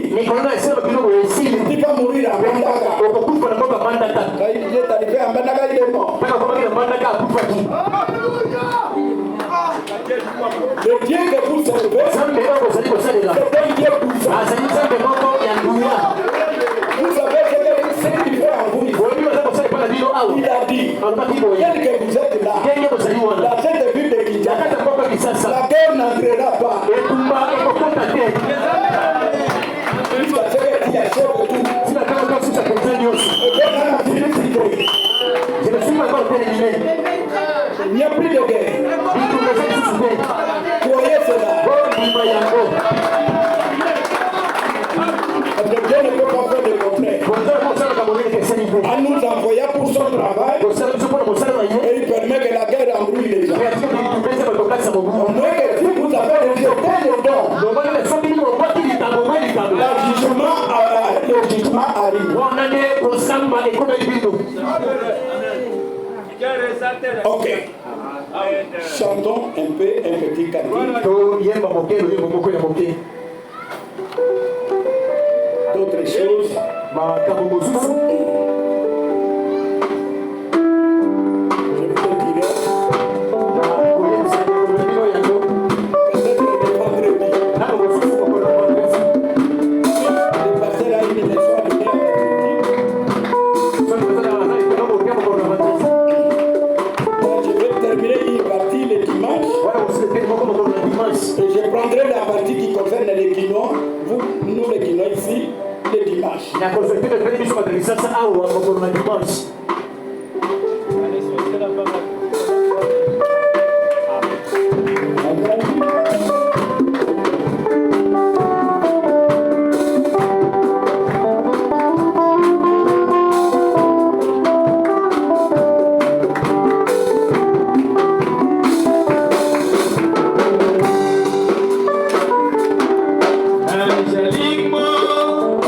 Tu vas mourir à Bandaka. Quand il est arrivé à Bandaka, il est mort. Le Dieu que vous servez, c'est un Dieu puissant. Vous savez ce qu'il fait en vous. Il a dit, tel que vous êtes là, dans cette ville de Kinshasa, la guerre n'entrera pas. applicable. Le jugement arrive. Ok. Chantons un peu un petit cantique. D'autres choses. Et je prendrai la partie qui concerne les Guinois, nous les Guinois ici, les dimanches. Angelique, mon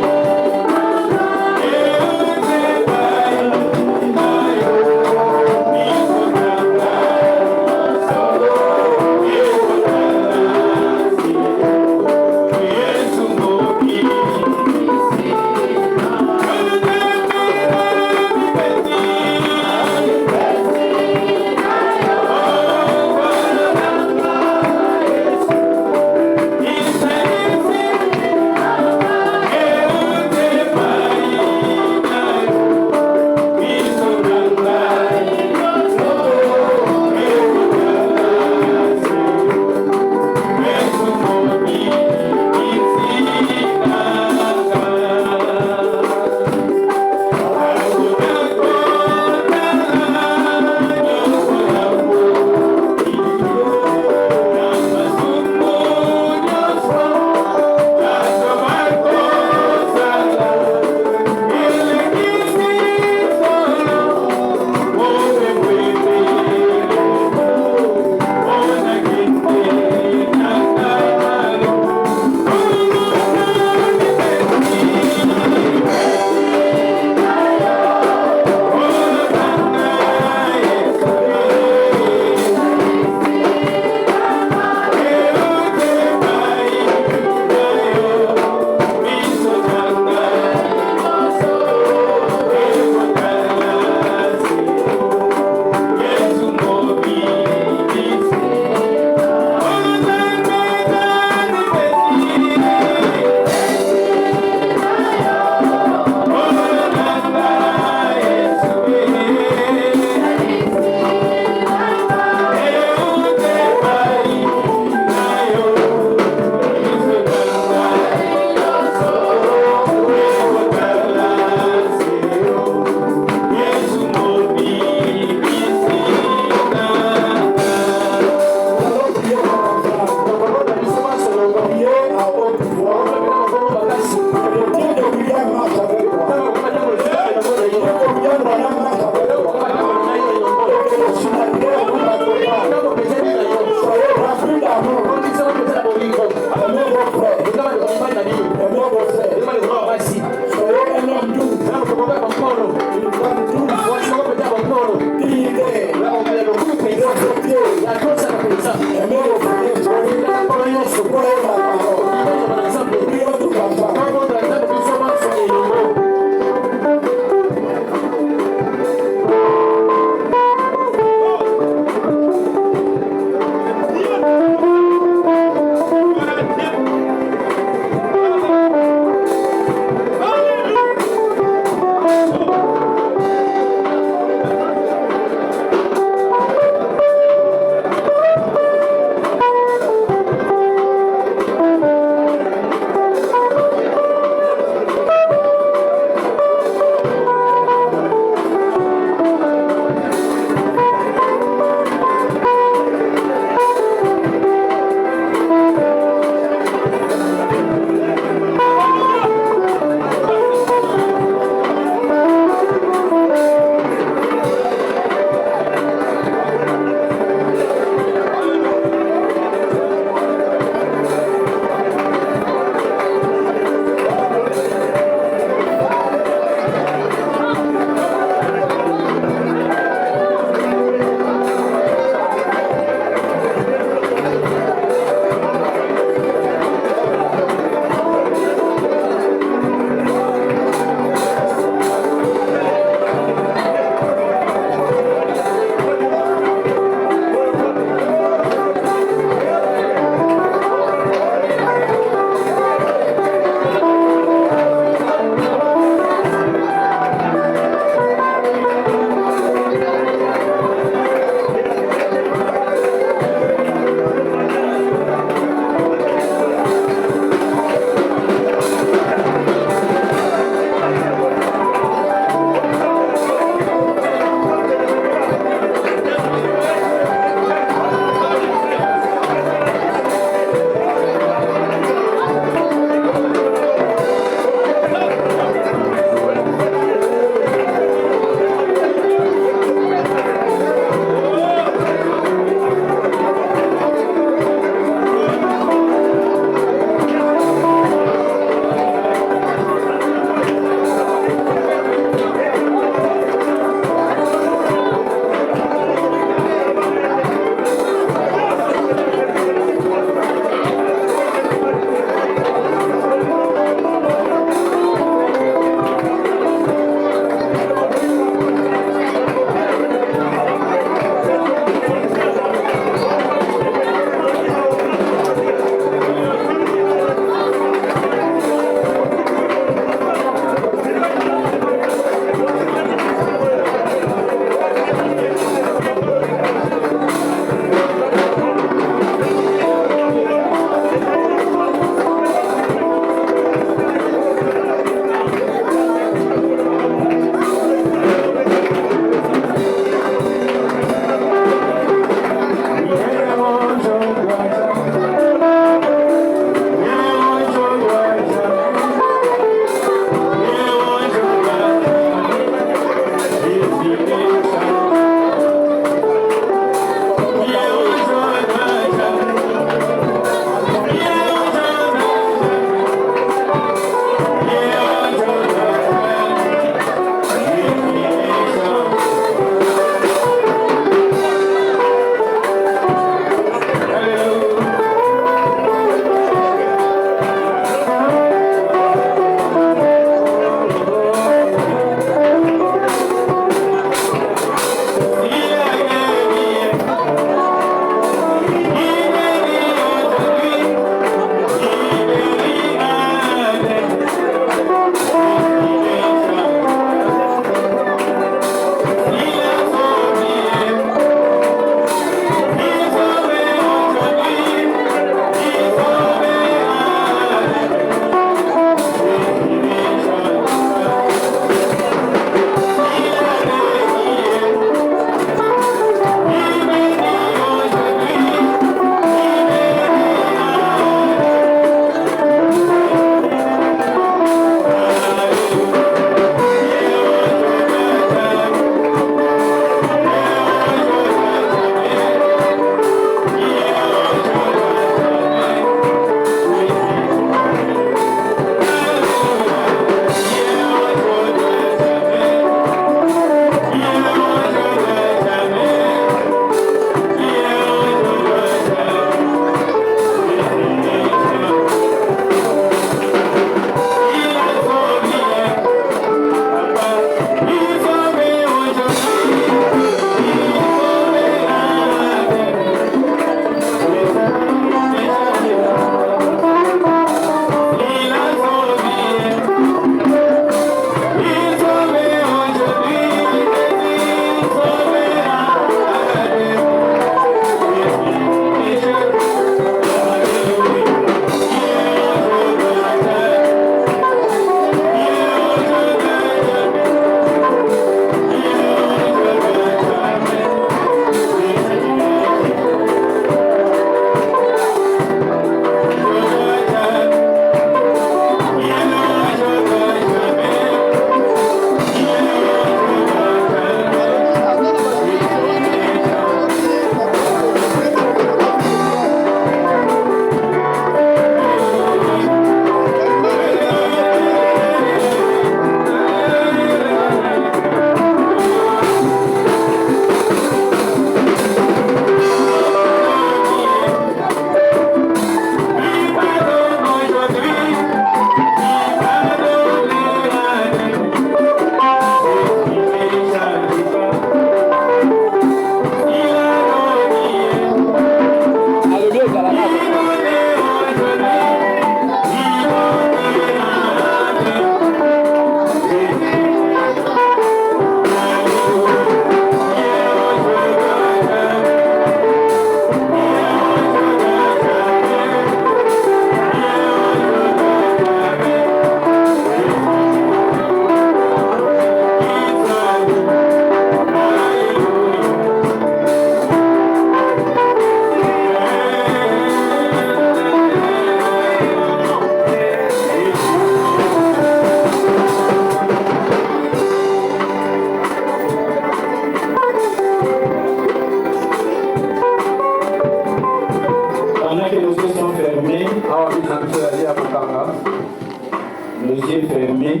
nos yeux fermés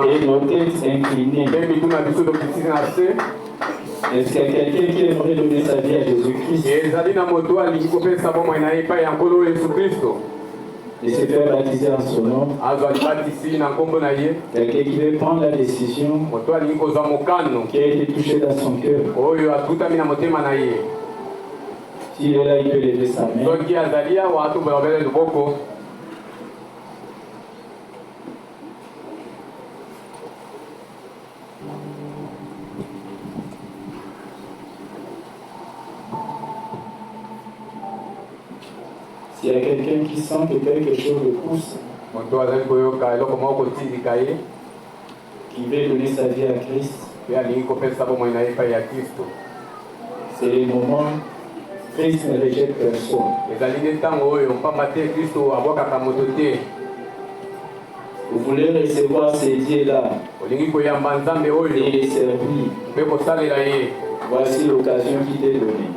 et nos têtes inclinées. Est-ce qu'il y a quelqu'un qui aimerait donner sa vie à Jésus-Christ et se faire baptiser en son nom? Quelqu'un qui veut prendre la décision, qui a été touché dans son cœur. S'il est là, il peut lever sa main. S'il y a quelqu'un qui sent que quelque chose le pousse, qui veut donner sa vie à Christ, c'est le moment. Christ ne rejette personne. Vous voulez recevoir ces dieux-là et les servir. Voici l'occasion qui t'est donnée.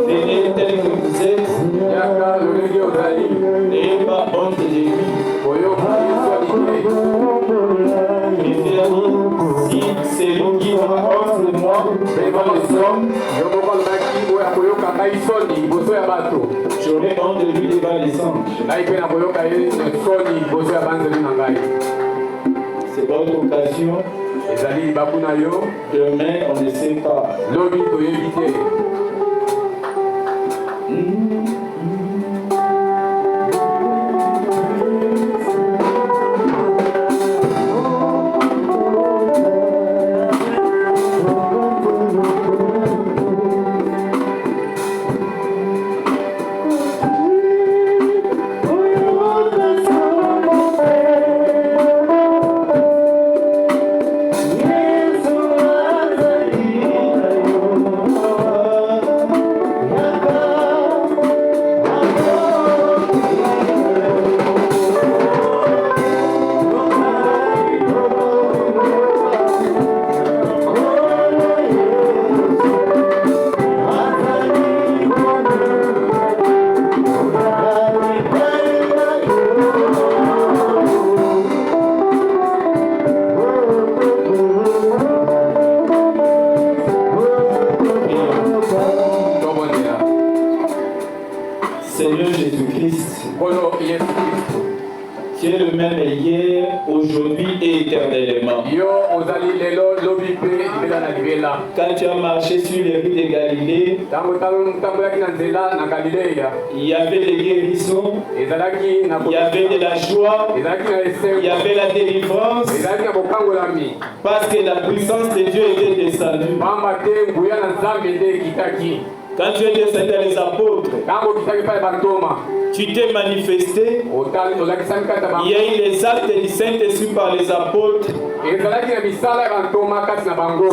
Venez tel que vous êtes, n'ayez pas honte de lui. Si c'est lui qui aura honte de moi, devant les hommes, j'aurai honte de lui devant les anges. C'est votre occasion. Demain, on ne sait pas. Seigneur Jésus-Christ, tu es le même hier, aujourd'hui et éternellement. Quand tu as marché sur les rues de Galilée, il y avait des guérisons, il y avait de la joie, il y avait la délivrance, parce que la puissance de Dieu était descendue. Quand tu es descendu les apôtres, tu t'es manifesté. Il y a eu les actes du Saint-Esprit par les apôtres.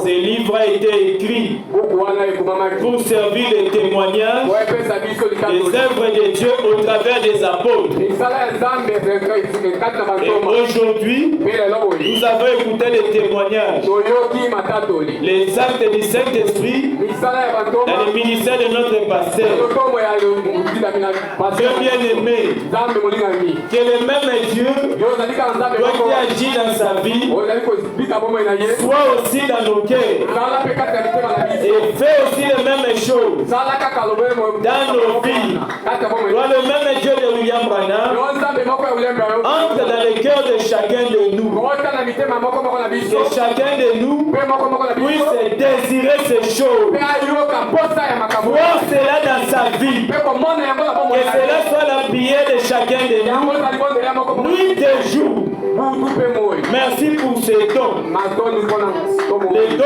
Ce livre a été écrit pour servir de témoignage des œuvres de Dieu au travers des apôtres. Et aujourd'hui, nous avons écouté les témoignages, les actes du Saint-Esprit dans le ministère de notre pasteur. Dieu bien-aimé, que le même Dieu qui agit dans sa vie soit aussi dans nos cœurs et fait aussi les mêmes choses dans nos vies. Soit le même Dieu de William Branham entre dans le cœur de chacun de nous. Que chacun de nous puisse désirer ces choses, voir cela dans sa vie, que cela soit la prière de chacun de nous, nuit et jour. Merci pour ces dons.